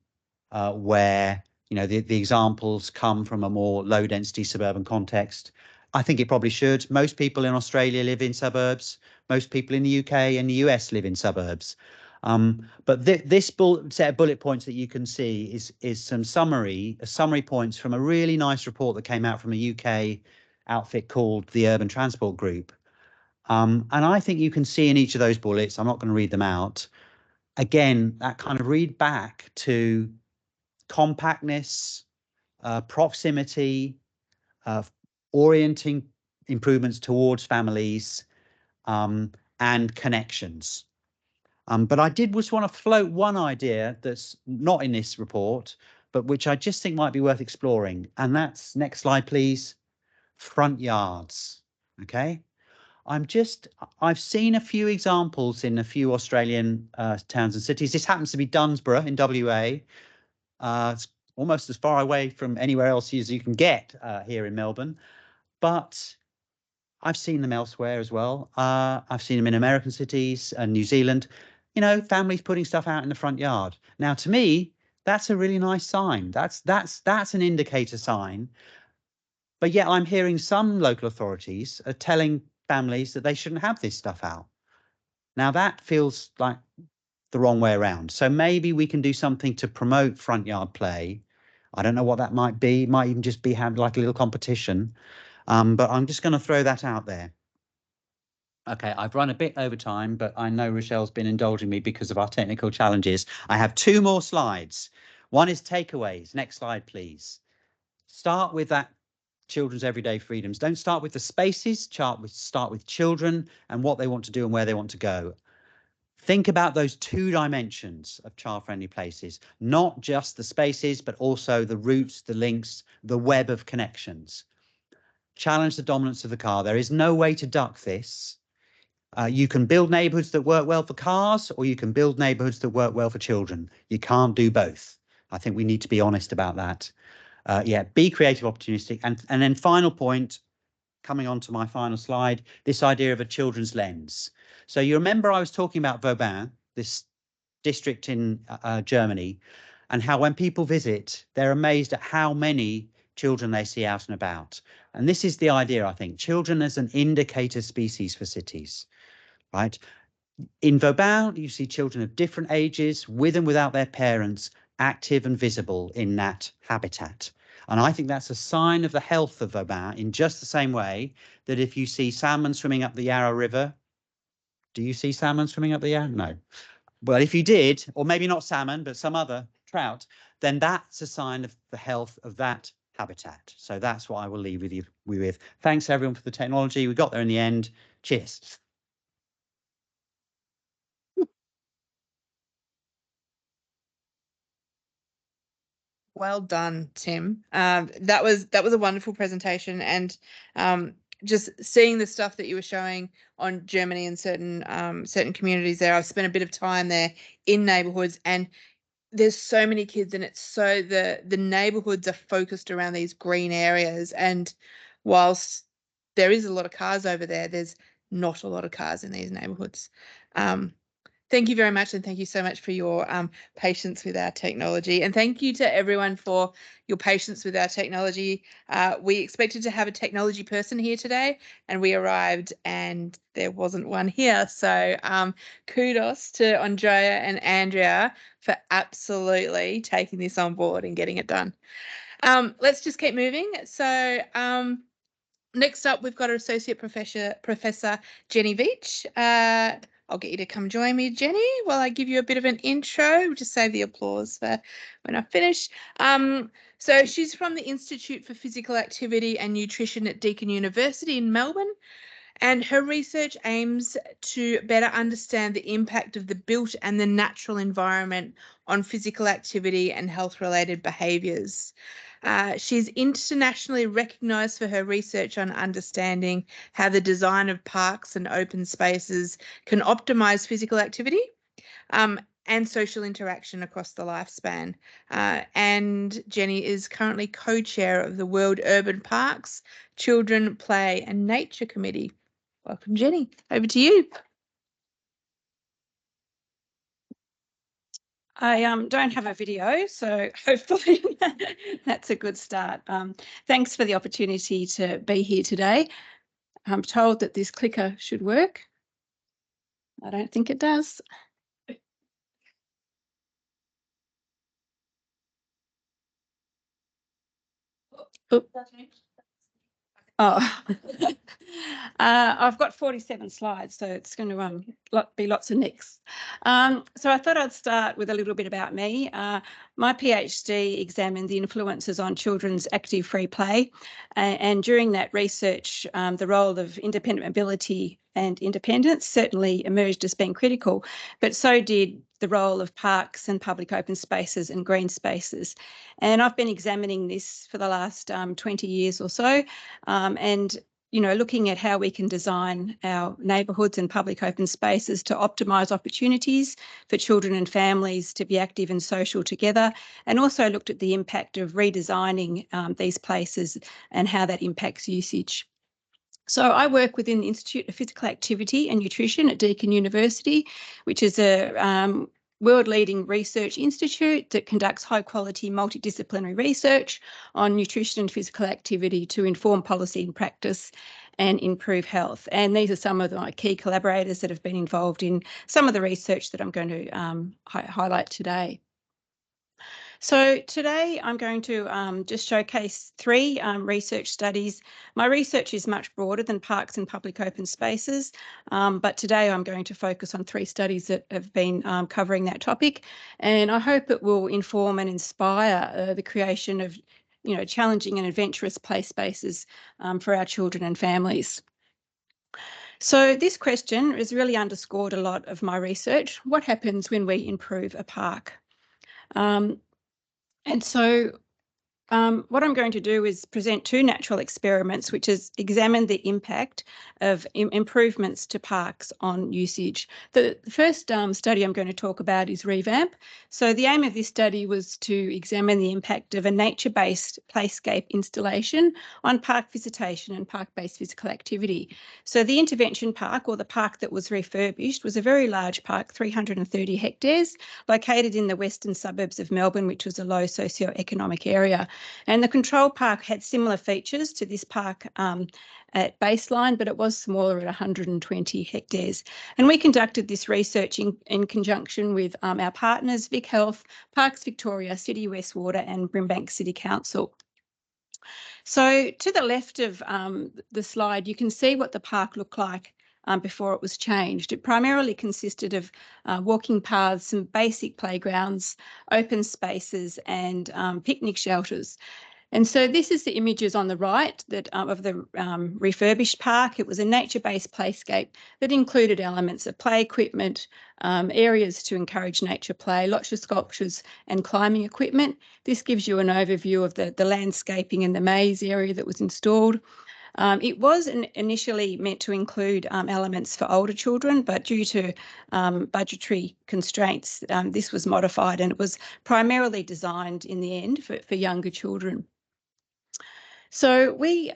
where, the examples come from a more low density suburban context. I think it probably should. Most people in Australia live in suburbs. Most people in the UK and the US live in suburbs. But this set of bullet points that you can see is some summary points from a really nice report that came out from a UK outfit called the Urban Transport Group. And I think you can see in each of those bullets, I'm not going to read them out, again, that kind of read back to compactness, proximity, orienting improvements towards families, and connections. But I did just want to float one idea that's not in this report, but which I just think might be worth exploring. And that's, next slide, please, front yards. Okay. I've seen a few examples in a few Australian towns and cities. This happens to be Dunsborough in WA. It's almost as far away from anywhere else as you can get here in Melbourne, but I've seen them elsewhere as well. I've seen them in American cities and New Zealand, families putting stuff out in the front yard. Now, to me, that's a really nice sign. That's an indicator sign. But yet I'm hearing some local authorities are telling families that they shouldn't have this stuff out. Now, that feels like the wrong way around. So maybe we can do something to promote front yard play. I don't know what that might be. It might even just be have like a little competition. But I'm just going to throw that out there. Okay, I've run a bit over time, but I know Rochelle's been indulging me because of our technical challenges. I have 2 more slides. One is takeaways. Next slide, please. Start with that children's everyday freedoms. Don't start with the spaces, start with children and what they want to do and where they want to go. Think about those 2 dimensions of child-friendly places, not just the spaces, but also the routes, the links, the web of connections. Challenge the dominance of the car. There is no way to duck this. You can build neighborhoods that work well for cars, or you can build neighborhoods that work well for children. You can't do both. I think we need to be honest about that. Yeah, be creative, opportunistic. And then final point, coming on to my final slide, this idea of a children's lens. So you remember I was talking about Vauban, this district in Germany, and how when people visit, they're amazed at how many children they see out and about. And this is the idea, I think, children as an indicator species for cities, right? In Vauban, you see children of different ages, with and without their parents, active and visible in that habitat. And I think that's a sign of the health of Vauban, in just the same way that if you see salmon swimming up the Yarra River, do you see salmon swimming up the Yarra? No. Well, if you did, or maybe not salmon, but some other trout, then that's a sign of the health of that habitat. So that's what I will leave with you with. Thanks everyone for the technology. We got there in the end. Cheers. Well done, Tim. That was a wonderful presentation, and just seeing the stuff that you were showing on Germany and certain communities there. I've spent a bit of time there in neighbourhoods, and there's so many kids, and it's so the neighbourhoods are focused around these green areas. And whilst there is a lot of cars over there, there's not a lot of cars in these neighbourhoods. Thank you very much, and thank you so much for your patience with our technology. And thank you to everyone for your patience with our technology. We expected to have a technology person here today, and we arrived and there wasn't one here. So kudos to Andrea and Andrea for absolutely taking this on board and getting it done. Let's just keep moving. So next up, we've got Associate Professor Jenny Veitch. I'll get you to come join me, Jenny, while I give you a bit of an intro. We'll just save the applause for when I finish. So she's from the Institute for Physical Activity and Nutrition at Deakin University in Melbourne, and her research aims to better understand the impact of the built and the natural environment on physical activity and health-related behaviours. She's internationally recognised for her research on understanding how the design of parks and open spaces can optimise physical activity and social interaction across the lifespan. And Jenny is currently co-chair of the World Urban Parks, Children, Play and Nature Committee. Welcome, Jenny. Over to you. I don't have a video, so hopefully that's a good start. Thanks for the opportunity to be here today. I'm told that this clicker should work. I don't think it does. Oops. Oh, I've got 47 slides, so it's going to be lots of nicks. So I thought I'd start with a little bit about me. My PhD examined the influences on children's active free play, and during that research, the role of independent mobility and independence certainly emerged as being critical, but so did the role of parks and public open spaces and green spaces. And I've been examining this for the last 20 years or so, and looking at how we can design our neighbourhoods and public open spaces to optimise opportunities for children and families to be active and social together, and also looked at the impact of redesigning these places and how that impacts usage. So I work within the Institute of Physical Activity and Nutrition at Deakin University, which is a world-leading research institute that conducts high-quality multidisciplinary research on nutrition and physical activity to inform policy and practice and improve health. And these are some of my key collaborators that have been involved in some of the research that I'm going to highlight today. So today I'm going to just showcase 3 research studies. My research is much broader than parks and public open spaces, but today I'm going to focus on 3 studies that have been covering that topic, and I hope it will inform and inspire the creation of challenging and adventurous play spaces for our children and families. So this question has really underscored a lot of my research. What happens when we improve a park? And so what I'm going to do is present 2 natural experiments which has examined the impact of improvements to parks on usage. The first study I'm going to talk about is Revamp. So the aim of this study was to examine the impact of a nature-based playscape installation on park visitation and park-based physical activity. So the intervention park, or the park that was refurbished, was a very large park, 330 hectares, located in the western suburbs of Melbourne, which was a low socio-economic area. And the control park had similar features to this park at baseline, but it was smaller at 120 hectares. And we conducted this research in conjunction with our partners, Vic Health, Parks Victoria, City West Water and Brimbank City Council. So to the left of the slide, you can see what the park looked like before it was changed. It primarily consisted of walking paths, some basic playgrounds, open spaces and picnic shelters. And so this is the images on the right that of the refurbished park. It was a nature-based playscape that included elements of play equipment, areas to encourage nature play, lots of sculptures and climbing equipment. This gives you an overview of the landscaping and the maze area that was installed. It was initially meant to include elements for older children, but due to budgetary constraints, this was modified and it was primarily designed in the end for younger children. So we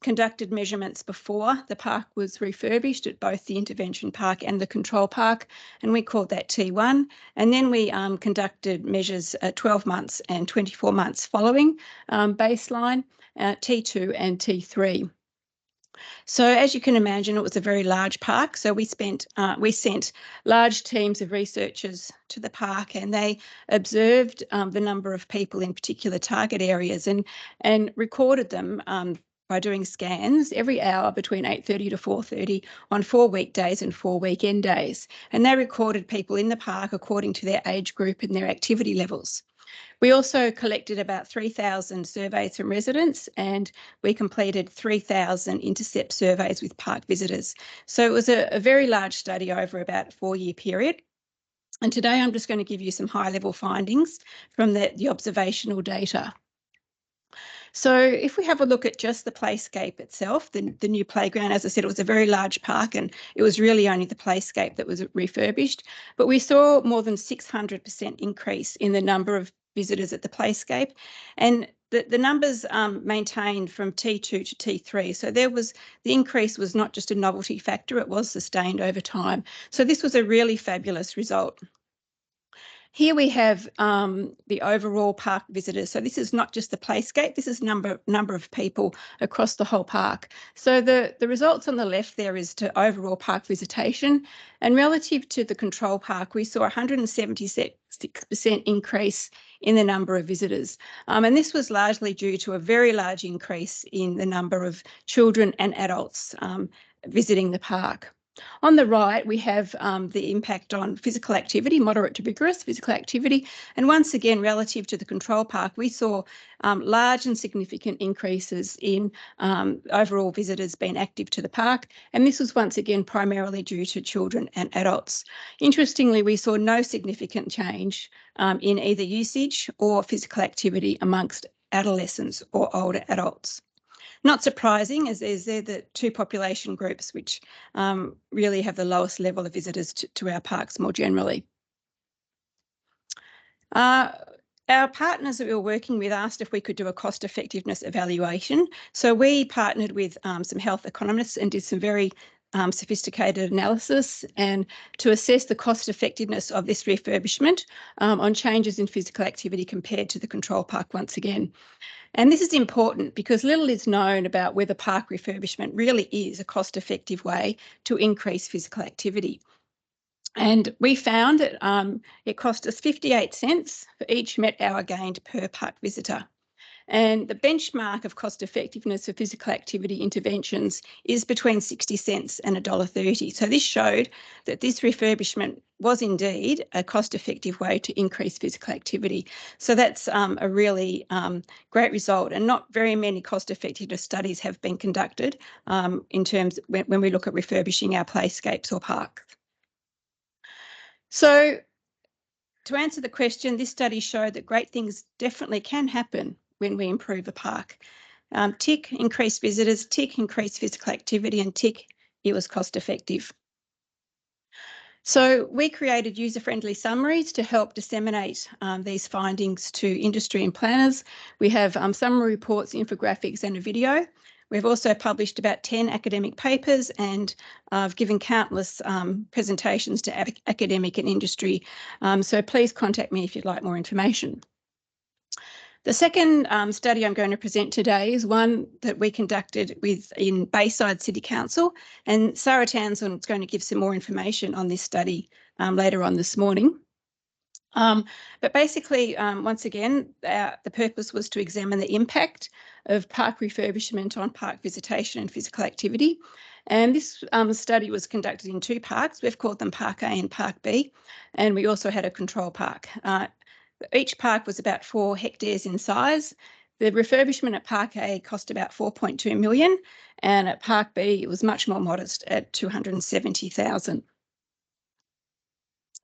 conducted measurements before the park was refurbished at both the intervention park and the control park, and we called that T1. And then we conducted measures at 12 months and 24 months following baseline, T2 and T3. So as you can imagine, it was a very large park. So we sent large teams of researchers to the park, and they observed the number of people in particular target areas and recorded them by doing scans every hour between 8:30 to 4:30 on 4 weekdays and 4 weekend days. And they recorded people in the park according to their age group and their activity levels. We also collected about 3,000 surveys from residents, and we completed 3,000 intercept surveys with park visitors. So it was a very large study over about a 4-year period. And today I'm just going to give you some high-level findings from the observational data. So if we have a look at just the playscape itself, the new playground, as I said, it was a very large park and it was really only the playscape that was refurbished, but we saw more than 600% increase in the number of visitors at the playscape, and the numbers maintained from T2 to T3. So the increase was not just a novelty factor, it was sustained over time. So this was a really fabulous result. Here we have the overall park visitors. So this is not just the playscape, this is number of people across the whole park. So the results on the left there is to overall park visitation, and relative to the control park, we saw 176% increase in the number of visitors. And this was largely due to a very large increase in the number of children and adults visiting the park. On the right, we have the impact on physical activity, moderate to vigorous physical activity. And once again, relative to the control park, we saw large and significant increases in overall visitors being active to the park. And this was once again primarily due to children and adults. Interestingly, we saw no significant change in either usage or physical activity amongst adolescents or older adults. Not surprising, as they're the two population groups which really have the lowest level of visitors to our parks more generally. Our partners that we were working with asked if we could do a cost effectiveness evaluation. So we partnered with some health economists and did some very sophisticated analysis and to assess the cost effectiveness of this refurbishment on changes in physical activity compared to the control park once again. And this is important because little is known about whether park refurbishment really is a cost-effective way to increase physical activity. And we found that it cost us 58 cents for each Met hour gained per park visitor. And the benchmark of cost effectiveness of physical activity interventions is between 60 cents and $1.30. So this showed that this refurbishment was indeed a cost effective way to increase physical activity. So that's a really great result, and not very many cost effectiveness studies have been conducted in terms when we look at refurbishing our playscapes or parks. So to answer the question, this study showed that great things definitely can happen when we improve a park. Tick, increased visitors, tick, increased physical activity, and tick, it was cost effective. So we created user-friendly summaries to help disseminate these findings to industry and planners. We have summary reports, infographics and a video. We've also published about 10 academic papers, and I've given countless presentations to academic and industry. So please contact me if you'd like more information. The second study I'm going to present today is one that we conducted in Bayside City Council, and Sarah Townsend is going to give some more information on this study later on this morning. But basically, once again, the purpose was to examine the impact of park refurbishment on park visitation and physical activity. And this study was conducted in 2 parks. We've called them Park A and Park B, and we also had a control park. Each park was about 4 hectares in size. The refurbishment at Park A cost about 4.2 million, and at Park B it was much more modest at 270,000.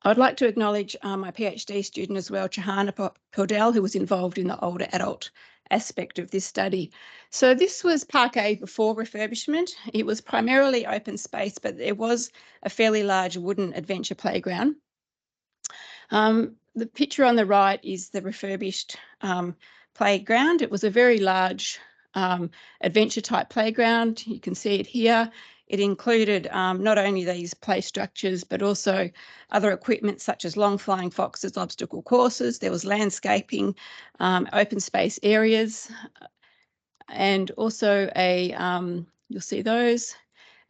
I'd like to acknowledge my PhD student as well, Chahana Pildell, who was involved in the older adult aspect of this study. So this was Park A before refurbishment. It was primarily open space, but there was a fairly large wooden adventure playground. The picture on the right is the refurbished playground. It was a very large adventure type playground. You can see it here. It included not only these play structures, but also other equipment such as long flying foxes, obstacle courses. There was landscaping, open space areas, and also you'll see those,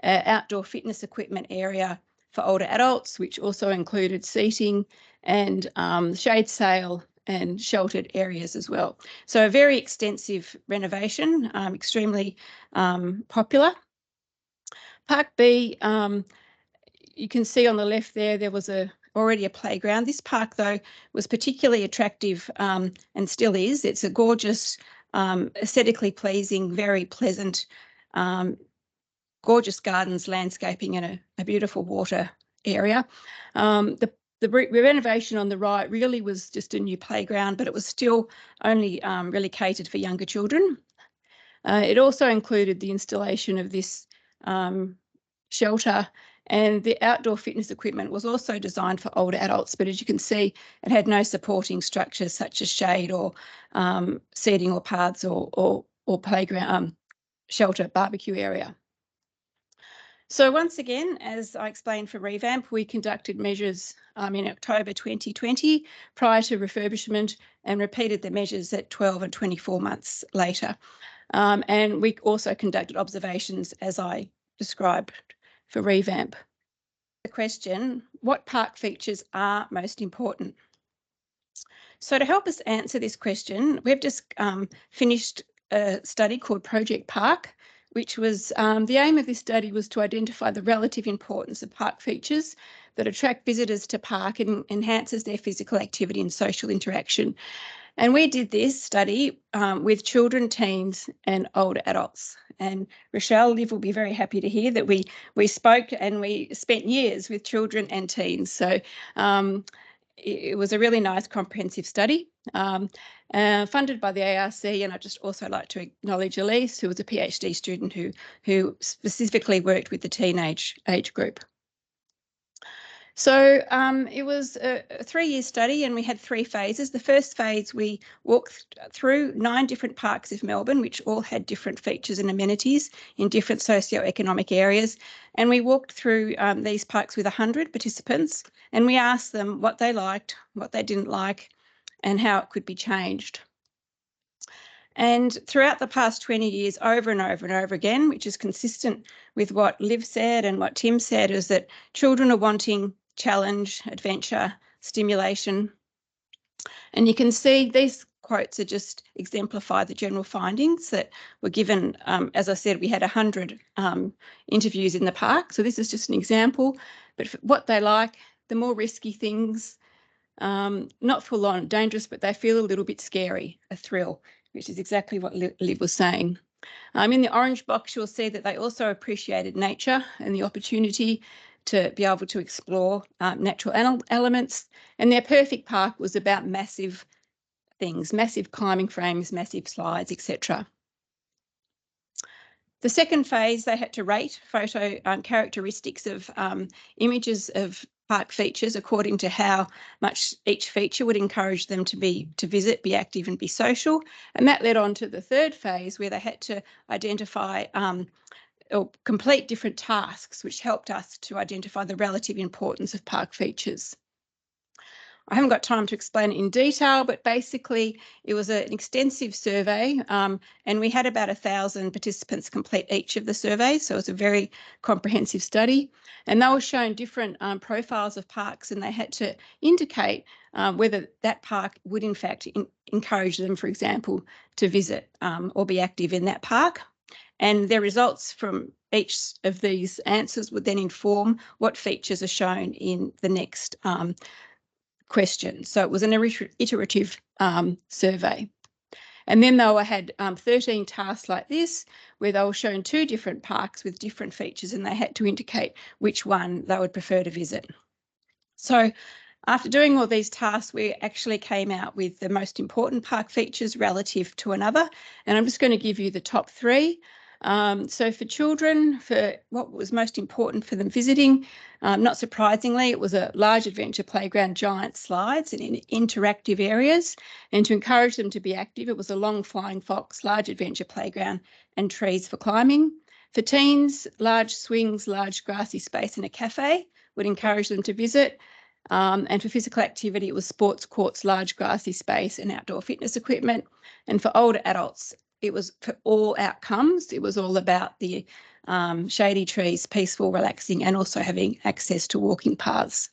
outdoor fitness equipment area for older adults, which also included seating and shade sail and sheltered areas as well. So a very extensive renovation, extremely popular. Park B, you can see on the left there was already a playground. This park, though, was particularly attractive and still is. It's a gorgeous, aesthetically pleasing, very pleasant, gorgeous gardens, landscaping, and a beautiful water area. The renovation on the right really was just a new playground, but it was still only really catered for younger children. It also included the installation of this shelter, and the outdoor fitness equipment was also designed for older adults, but as you can see, it had no supporting structures such as shade or seating or paths or playground, shelter, barbecue area. So once again, as I explained for revamp, we conducted measures in October 2020 prior to refurbishment and repeated the measures at 12 and 24 months later. And we also conducted observations as I described for revamp. The question, what park features are most important? So to help us answer this question, we've just finished a study called Project Park, which was the aim of this study was to identify the relative importance of park features that attract visitors to park and enhances their physical activity and social interaction. And we did this study with children, teens and older adults. And Rochelle, Liv will be very happy to hear that we spoke and we spent years with children and teens. So it was a really nice comprehensive study funded by the ARC. And I'd just also like to acknowledge Elise, who was a PhD student who specifically worked with the teenage age group. So it was a 3-year study and we had 3 phases. The first phase, we walked through 9 different parks of Melbourne, which all had different features and amenities in different socio-economic areas. And we walked through these parks with 100 participants and we asked them what they liked, what they didn't like, and how it could be changed. And throughout the past 20 years, over and over and over again, which is consistent with what Liv said and what Tim said, is that children are wanting challenge, adventure, stimulation. And you can see these quotes are just exemplify the general findings that were given. As I said, we had 100 interviews in the park. So this is just an example, but what they like, the more risky things, not full on dangerous, but they feel a little bit scary, a thrill, which is exactly what Liv was saying. In the orange box, you'll see that they also appreciated nature and the opportunity to be able to explore natural elements. And their perfect park was about massive things, massive climbing frames, massive slides, etc. The second phase, they had to rate photo characteristics of images of park features according to how much each feature would encourage them to visit, be active and be social. And that led on to the third phase where they had to identify or complete different tasks, which helped us to identify the relative importance of park features. I haven't got time to explain it in detail, but basically it was an extensive survey, and we had about 1,000 participants complete each of the surveys, so it was a very comprehensive study. And they were shown different profiles of parks, and they had to indicate whether that park would in fact encourage them, for example, to visit or be active in that park. And their results from each of these answers would then inform what features are shown in the next question. So it was an iterative survey. And then they had 13 tasks like this, where they were shown 2 different parks with different features, and they had to indicate which one they would prefer to visit. So after doing all these tasks, we actually came out with the most important park features relative to another. And I'm just going to give you the top 3. So for children, for what was most important for them visiting, not surprisingly, it was a large adventure playground, giant slides and interactive areas. And to encourage them to be active, it was a long flying fox, large adventure playground and trees for climbing. For teens, large swings, large grassy space and a cafe would encourage them to visit. And for physical activity, it was sports courts, large grassy space and outdoor fitness equipment. And for older adults, it was for all outcomes. It was all about the shady trees, peaceful, relaxing, and also having access to walking paths.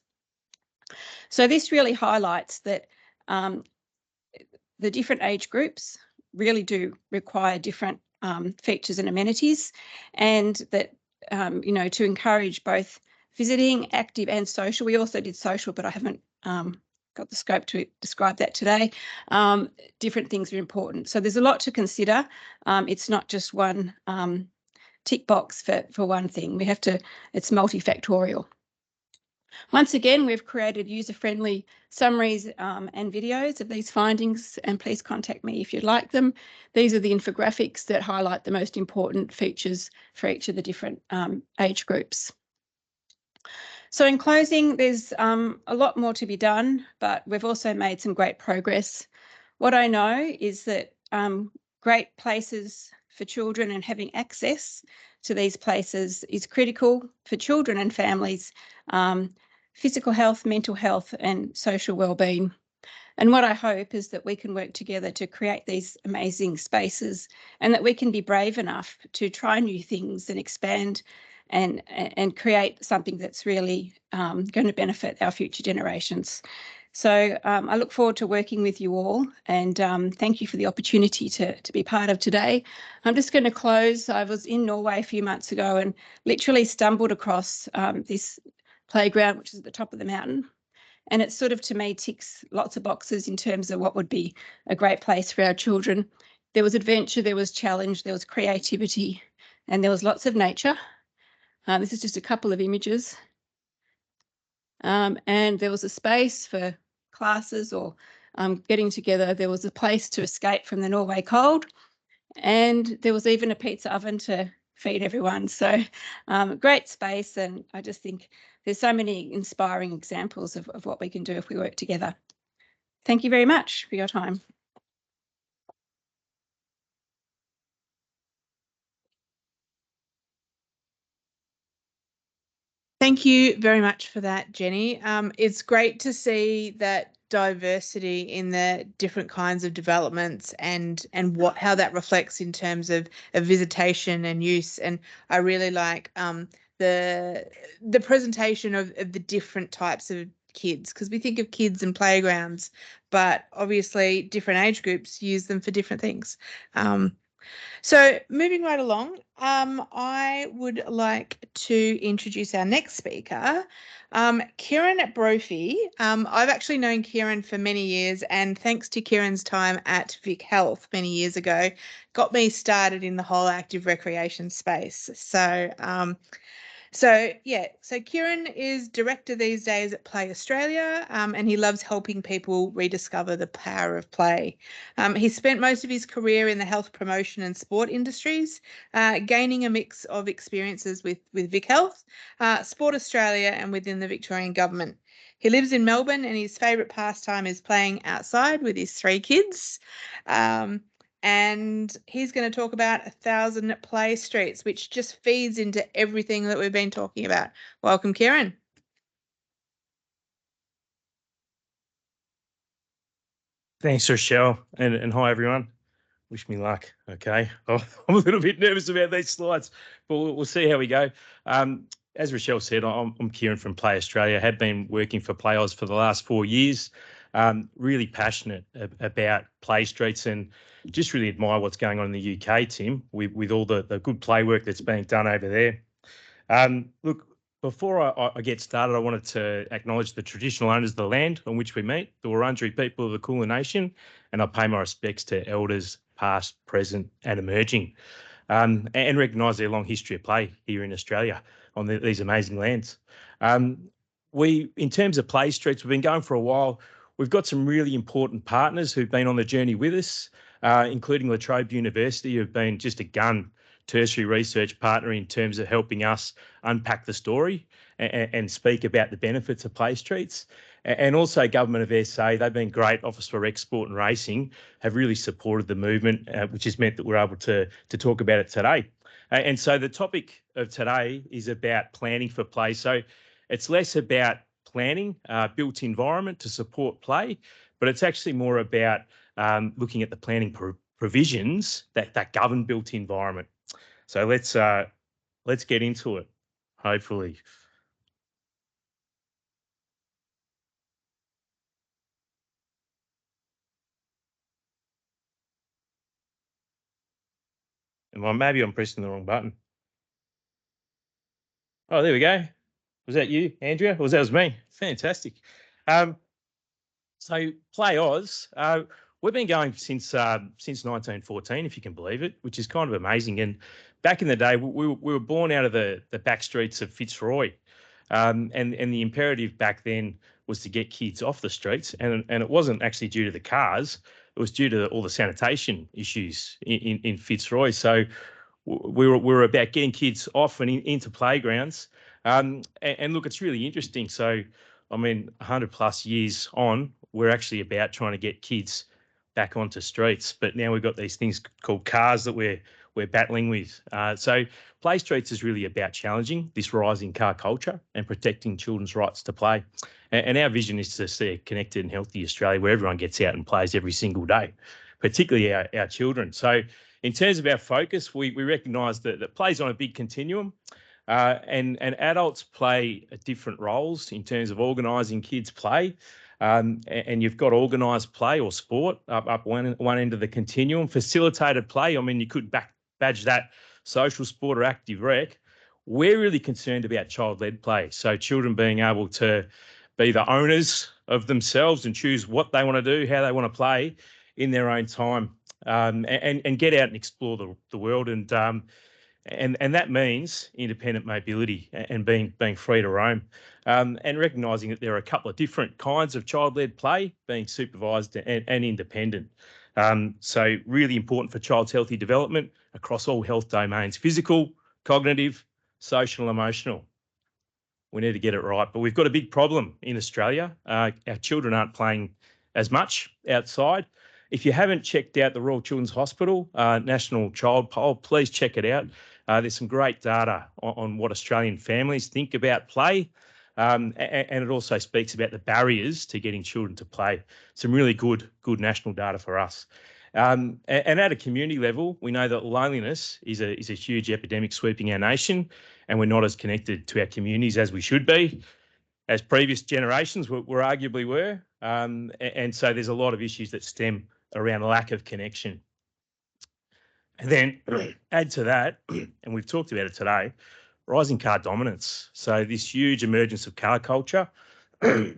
So this really highlights that the different age groups really do require different features and amenities, and that, to encourage both visiting, active and social. We also did social, but I haven't got the scope to describe that today. Different things are important. So there's a lot to consider. It's not just one tick box for one thing. It's multifactorial. Once again, we've created user-friendly summaries and videos of these findings, and please contact me if you'd like them. These are the infographics that highlight the most important features for each of the different age groups. So in closing, there's a lot more to be done, but we've also made some great progress. What I know is that great places for children and having access to these places is critical for children and families, physical health, mental health and social wellbeing. And what I hope is that we can work together to create these amazing spaces, and that we can be brave enough to try new things and expand and create something that's really going to benefit our future generations. So I look forward to working with you all, and thank you for the opportunity to be part of today. I'm just going to close. I was in Norway a few months ago and literally stumbled across this playground, which is at the top of the mountain. And it sort of, to me, ticks lots of boxes in terms of what would be a great place for our children. There was adventure, there was challenge, there was creativity, and there was lots of nature. This is just a couple of images. And there was a space for classes or getting together. There was a place to escape from the Norway cold. And there was even a pizza oven to feed everyone. So great space. And I just think there's so many inspiring examples of what we can do if we work together. Thank you very much for your time. Thank you very much for that, Jenny. It's great to see that diversity in the different kinds of developments and how that reflects in terms of visitation and use. And I really like the presentation of the different types of kids, because we think of kids and playgrounds, but obviously different age groups use them for different things. So moving right along, I would like to introduce our next speaker, Kieran Brophy. I've actually known Kieran for many years, and thanks to Kieran's time at Vic Health many years ago, got me started in the whole active recreation space. So Kieran is director these days at Play Australia, and he loves helping people rediscover the power of play. He spent most of his career in the health promotion and sport industries, gaining a mix of experiences with Vic Health, Sport Australia and within the Victorian government. He lives in Melbourne, and his favourite pastime is playing outside with his 3 kids. And he's going to talk about 1,000 play streets, which just feeds into everything that we've been talking about. Welcome, Kieran. Thanks, Rochelle, and hi, everyone. Wish me luck, okay? I'm a little bit nervous about these slides, but we'll see how we go. As Rochelle said, I'm Kieran from Play Australia. I have been working for Play Oz for the last 4 years. Really passionate about play streets and just really admire what's going on in the UK, Tim, with all the good play work that's being done over there. Look, before I get started, I wanted to acknowledge the traditional owners of the land on which we meet, the Wurundjeri people of the Kulin Nation, and I pay my respects to elders past, present and emerging, and recognise their long history of play here in Australia on these amazing lands. In terms of play streets, we've been going for a while. We've got some really important partners who've been on the journey with us, including La Trobe University, who've been just a gun tertiary research partner in terms of helping us unpack the story and speak about the benefits of play streets. And also Government of SA, they've been great. Office for Rec, Sport and Racing have really supported the movement, which has meant that we're able to talk about it today. And so the topic of today is about planning for play. So it's less about planning built environment to support play, but it's actually more about looking at the planning provisions that govern built environment. So let's get into it, hopefully. Maybe I'm pressing the wrong button. Oh, there we go. Was that you, Andrea? Or was me? Fantastic. So Play Oz, we've been going since 1914, if you can believe it, which is kind of amazing. And back in the day, we were born out of the back streets of Fitzroy, and the imperative back then was to get kids off the streets, and it wasn't actually due to the cars; it was due to all the sanitation issues in Fitzroy. So we were about getting kids off and into playgrounds. And look, it's really interesting. So, I mean, 100 plus years on, we're actually about trying to get kids back onto streets. But now we've got these things called cars that we're battling with. So Play Streets is really about challenging this rising car culture and protecting children's rights to play. And our vision is to see a connected and healthy Australia where everyone gets out and plays every single day, particularly our children. So in terms of our focus, we recognise that play's on a big continuum. And adults play different roles in terms of organising kids' play. And you've got organised play or sport up one end of the continuum. Facilitated play, I mean, you could badge that social sport or active rec. We're really concerned about child-led play. So children being able to be the owners of themselves and choose what they want to do, how they want to play in their own time, and get out and explore the world. And that means independent mobility and being free to roam, and recognising that there are a couple of different kinds of child-led play, being supervised and independent. So really important for child's healthy development across all health domains: physical, cognitive, social, emotional. We need to get it right, but we've got a big problem in Australia. Our children aren't playing as much outside. If you haven't checked out the Royal Children's Hospital National Child Poll, please check it out. There's some great data on what Australian families think about play, and it also speaks about the barriers to getting children to play. Some really good national data for us. And at a community level, we know that loneliness is a huge epidemic sweeping our nation, and we're not as connected to our communities as we should be, as previous generations were arguably were. And so there's a lot of issues that stem around lack of connection. And then add to that, and we've talked about it today, rising car dominance. So this huge emergence of car culture. We're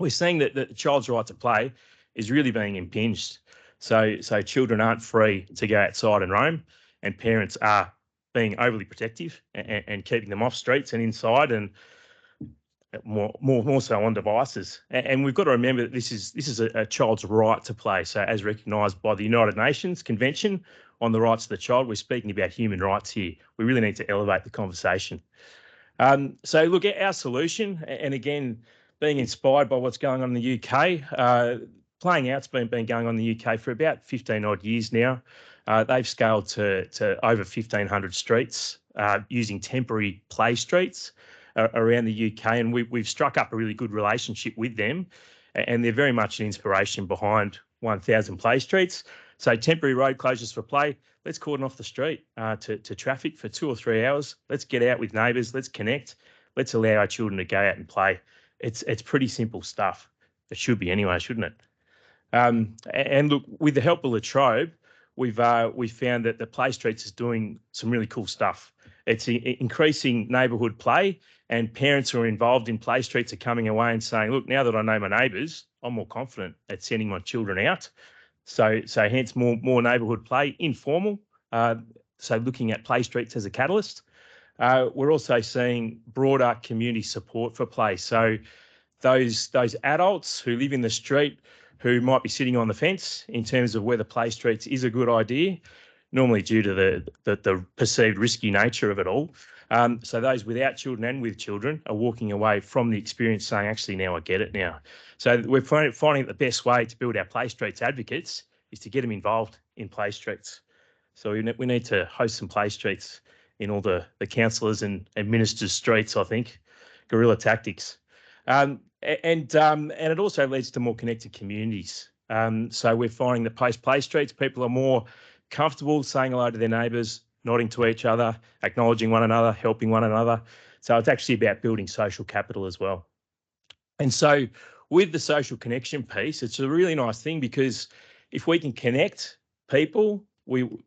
seeing that the child's right to play is really being impinged. So children aren't free to go outside and roam, and parents are being overly protective and keeping them off streets and inside, and more so on devices. And we've got to remember that this is a child's right to play. So as recognised by the United Nations Convention on the Rights of the Child, we're speaking about human rights here. We really need to elevate the conversation. So look at our solution, and again, being inspired by what's going on in the UK, playing out's been going on in the UK for about 15 odd years now. They've scaled to over 1,500 streets using temporary play streets around the UK, and we've struck up a really good relationship with them. and they're very much an inspiration behind 1,000 play streets. So temporary road closures for play. Let's cordon off the street to traffic for 2 or 3 hours. Let's get out with neighbours. Let's connect. Let's allow our children to go out and play. It's pretty simple stuff. It should be anyway, shouldn't it? And look, with the help of La Trobe, we've found that the Play Streets is doing some really cool stuff. It's increasing neighbourhood play, and parents who are involved in Play Streets are coming away and saying, look, now that I know my neighbours, I'm more confident at sending my children out. So hence more neighbourhood play, informal. So looking at Play Streets as a catalyst. We're also seeing broader community support for play. So those adults who live in the street who might be sitting on the fence in terms of whether Play Streets is a good idea, normally due to the perceived risky nature of it all. So those without children and with children are walking away from the experience saying, actually, now I get it now. So we're finding that the best way to build our Play Streets advocates is to get them involved in Play Streets. So we need to host some Play Streets in all the councillors and ministers' streets, I think. Guerrilla tactics. And it also leads to more connected communities. So we're finding that post-Play Streets, people are more comfortable saying hello to their neighbours, nodding to each other, acknowledging one another, helping one another. So it's actually about building social capital as well. And so with the social connection piece, it's a really nice thing because if we can connect people,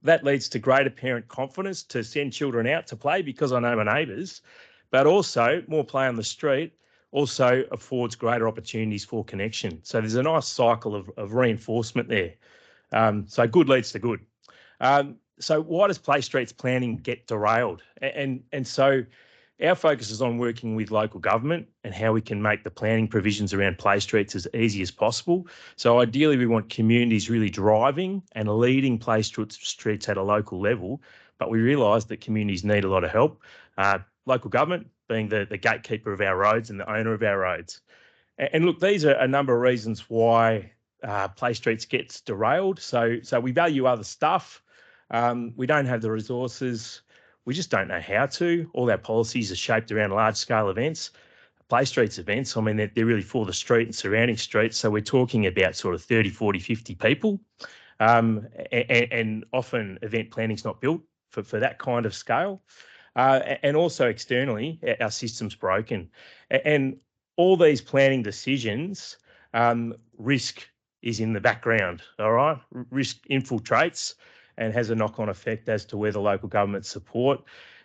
that leads to greater parent confidence to send children out to play because I know my neighbours, but also more play on the street also affords greater opportunities for connection. So there's a nice cycle of reinforcement there. So good leads to good. So why does Play Streets planning get derailed? And so our focus is on working with local government and how we can make the planning provisions around Play Streets as easy as possible. So ideally, we want communities really driving and leading Play Streets at a local level, but we realise that communities need a lot of help. Local government being the gatekeeper of our roads and the owner of our roads. And look, these are a number of reasons why Play Streets gets derailed. So we value other stuff. We don't have the resources. We just don't know how to. All our policies are shaped around large-scale events. Play Streets events, I mean, they're really for the street and surrounding streets. So we're talking about sort of 30, 40, 50 people. And often event planning's not built for that kind of scale. And also externally, our system's broken. And all these planning decisions, risk is in the background, all right? Risk infiltrates and has a knock-on effect as to where the local government support.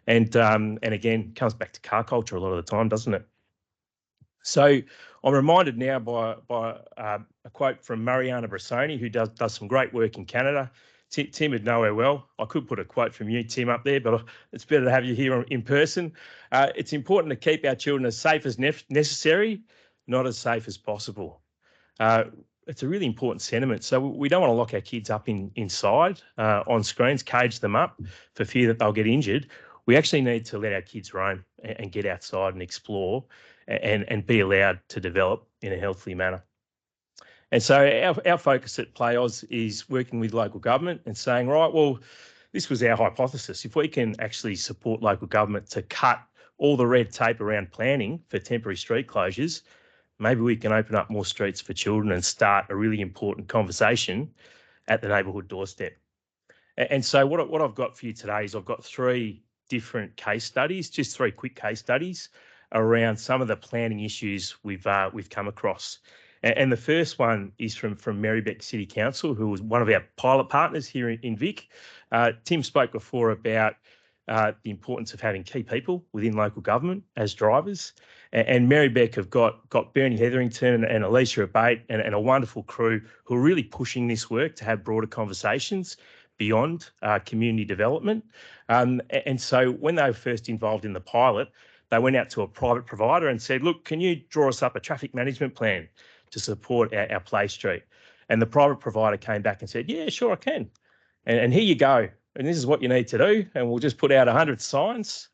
And again, comes back to car culture a lot of the time, doesn't it? So I'm reminded now by a quote from Mariana Bressoni, who does some great work in Canada. Tim would know her well. I could put a quote from you, Tim, up there, but it's better to have you here in person. It's important to keep our children as safe as necessary, not as safe as possible. It's a really important sentiment. So we don't want to lock our kids up inside on screens, cage them up for fear that they'll get injured. We actually need to let our kids roam and get outside and explore and be allowed to develop in a healthy manner. And so our focus at Play Oz is working with local government and saying, right, well, this was our hypothesis. If we can actually support local government to cut all the red tape around planning for temporary street closures, maybe we can open up more streets for children and start a really important conversation at the neighbourhood doorstep. And so what I've got for you today is I've got 3 different case studies, just 3 quick case studies around some of the planning issues we've come across. And the first one is from Marybeck City Council, who was one of our pilot partners here in Vic. Tim spoke before about the importance of having key people within local government as drivers. And Marybeck have got Bernie Hetherington and Alicia Abate and a wonderful crew who are really pushing this work to have broader conversations beyond community development. And so when they were first involved in the pilot, they went out to a private provider and said, look, can you draw us up a traffic management plan to support our Play Street? And the private provider came back and said, yeah, sure, I can. And here you go. And this is what you need to do. And we'll just put out 100 signs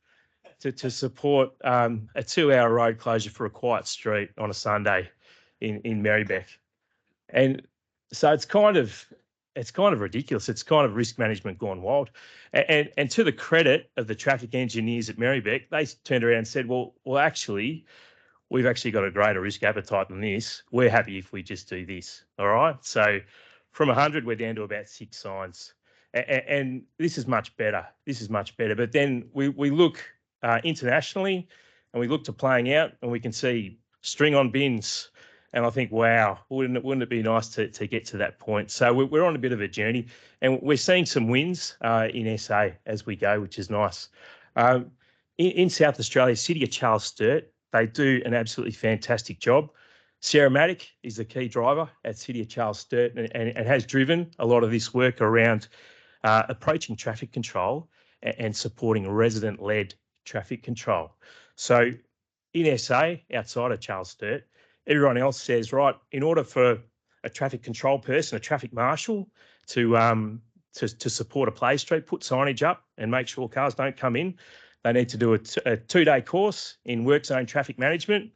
to support a 2-hour road closure for a quiet street on a Sunday in Marybeck. And so it's kind of ridiculous. It's kind of risk management gone wild. And to the credit of the traffic engineers at Marybeck, they turned around and said, well, actually, we've actually got a greater risk appetite than this. We're happy if we just do this. All right. So from 100, we're down to about 6 signs. And this is much better. This is much better. But then we look internationally and we look to playing out and we can see string on bins. And I think, wow, wouldn't it be nice to get to that point? So we're on a bit of a journey and we're seeing some wins in SA as we go, which is nice. In South Australia, City of Charles Sturt, they do an absolutely fantastic job. Sarah Maddock is the key driver at City of Charles Sturt and has driven a lot of this work around approaching traffic control and supporting resident-led traffic control. So in SA, outside of Charles Sturt, everyone else says, right, in order for a traffic control person, a traffic marshal, to support a play street, put signage up and make sure cars don't come in, they need to do a 2-day course in work zone traffic management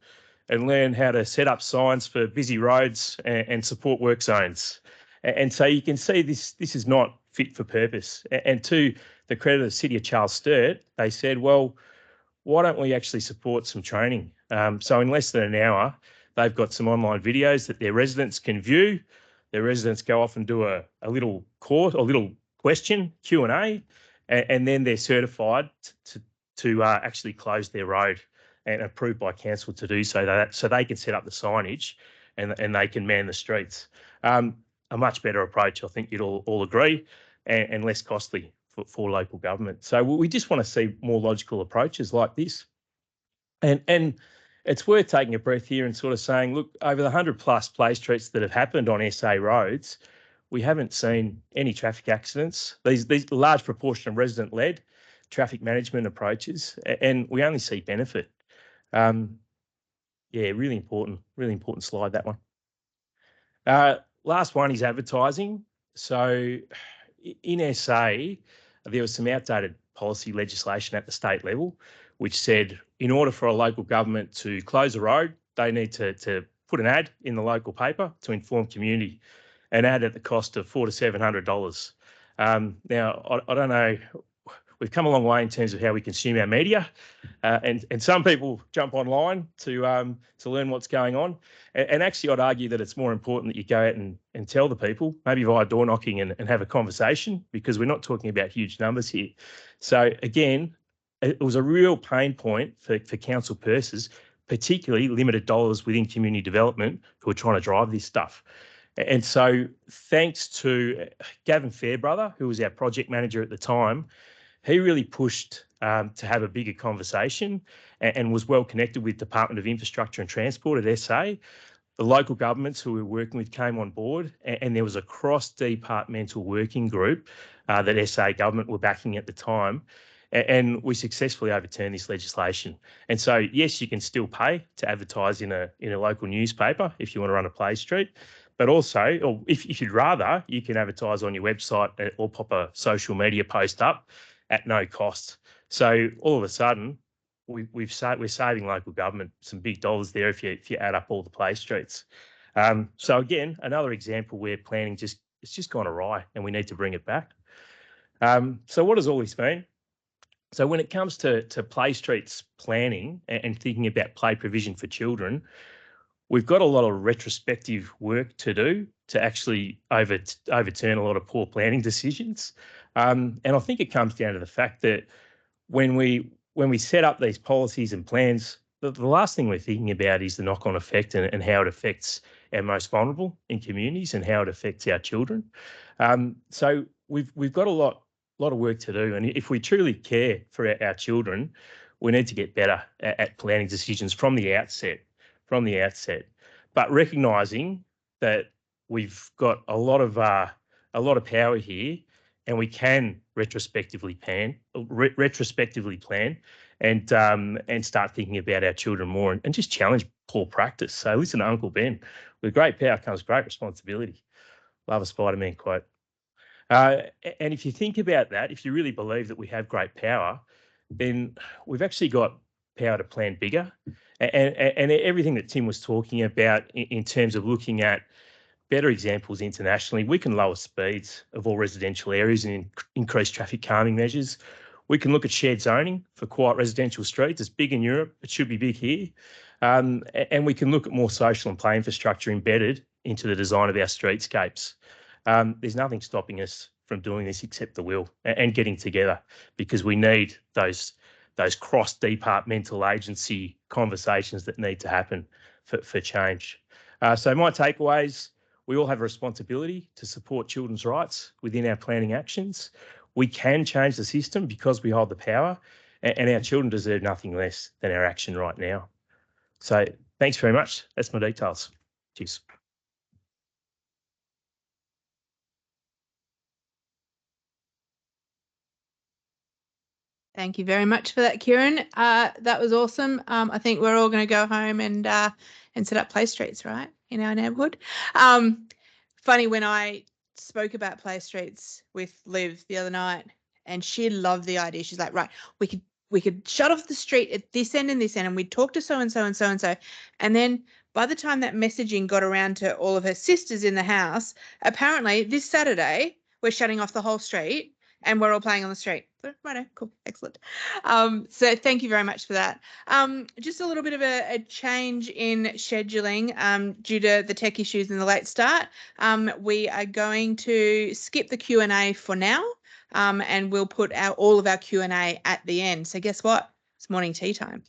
and learn how to set up signs for busy roads and support work zones. And so you can see this is not fit for purpose. And to the credit of the City of Charles Sturt, they said, well, why don't we actually support some training? So in less than an hour, they've got some online videos that their residents can view. Their residents go off and do a little course, a little question, Q&A, and then they're certified to actually close their road and approved by council to do so, so they can set up the signage and they can man the streets. A much better approach, I think you'd all agree, and less costly for local government. So we just want to see more logical approaches like this. And it's worth taking a breath here and sort of saying, look, over the 100+ play streets that have happened on SA roads, we haven't seen any traffic accidents. These large proportion of resident-led traffic management approaches, and we only see benefit. Yeah, really important slide, that one. Last one is advertising. So in SA, there was some outdated policy legislation at the state level, which said in order for a local government to close a road, they need to put an ad in the local paper to inform community, an ad at the cost of $400 to $700. Now, I don't know, we've come a long way in terms of how we consume our media, and some people jump online to learn what's going on. And actually, I'd argue that it's more important that you go out and tell the people, maybe via door knocking and have a conversation, because we're not talking about huge numbers here. So again, it was a real pain point for council purses, particularly limited dollars within community development, who are trying to drive this stuff. And so thanks to Gavin Fairbrother, who was our project manager at the time, he really pushed to have a bigger conversation and was well connected with Department of Infrastructure and Transport at SA. The local governments who we were working with came on board, and there was a cross-departmental working group that SA government were backing at the time. And we successfully overturned this legislation. And so, yes, you can still pay to advertise in a local newspaper if you want to run a play street, but also, or if you'd rather, you can advertise on your website or pop a social media post up at no cost. So all of a sudden, we're saving local government some big dollars there if you add up all the play streets. So again, another example where planning it's just gone awry and we need to bring it back. So what does all this mean? So when it comes to play streets planning and thinking about play provision for children, we've got a lot of retrospective work to do to actually overturn a lot of poor planning decisions. And I think it comes down to the fact that when we set up these policies and plans, the last thing we're thinking about is the knock-on effect and how it affects our most vulnerable in communities and how it affects our children. So we've got a lot of work to do, and if we truly care for our children, we need to get better at planning decisions from the outset. But recognising that we've got a lot of power here, and we can retrospectively plan and start thinking about our children more and just challenge poor practice. So listen to Uncle Ben, with great power comes great responsibility. Love a Spider-Man quote. And if you think about that, if you really believe that we have great power, then we've actually got power to plan bigger. And everything that Tim was talking about in terms of looking at better examples internationally, we can lower speeds of all residential areas and increase traffic calming measures. We can look at shared zoning for quiet residential streets. It's big in Europe. It should be big here. And we can look at more social and play infrastructure embedded into the design of our streetscapes. There's nothing stopping us from doing this except the will and getting together, because we need those cross-departmental agency conversations that need to happen for change. So my takeaways: we all have a responsibility to support children's rights within our planning actions. We can change the system because we hold the power, and our children deserve nothing less than our action right now. So thanks very much. That's my details. Cheers. Thank you very much for that, Kieran. That was awesome. I think we're all going to go home and set up play streets, right, in our neighbourhood. Funny, when I spoke about play streets with Liv the other night, and she loved the idea. She's like, right, we could shut off the street at this end and this end, and we'd talk to so and so and so and so. And then by the time that messaging got around to all of her sisters in the house, apparently this Saturday we're shutting off the whole street and we're all playing on the street. Righto, cool, excellent. So thank you very much for that. Just a little bit of a change in scheduling due to the tech issues and the late start. We are going to skip the Q&A for now, and we'll put all of our Q&A at the end. So guess what? It's morning tea time.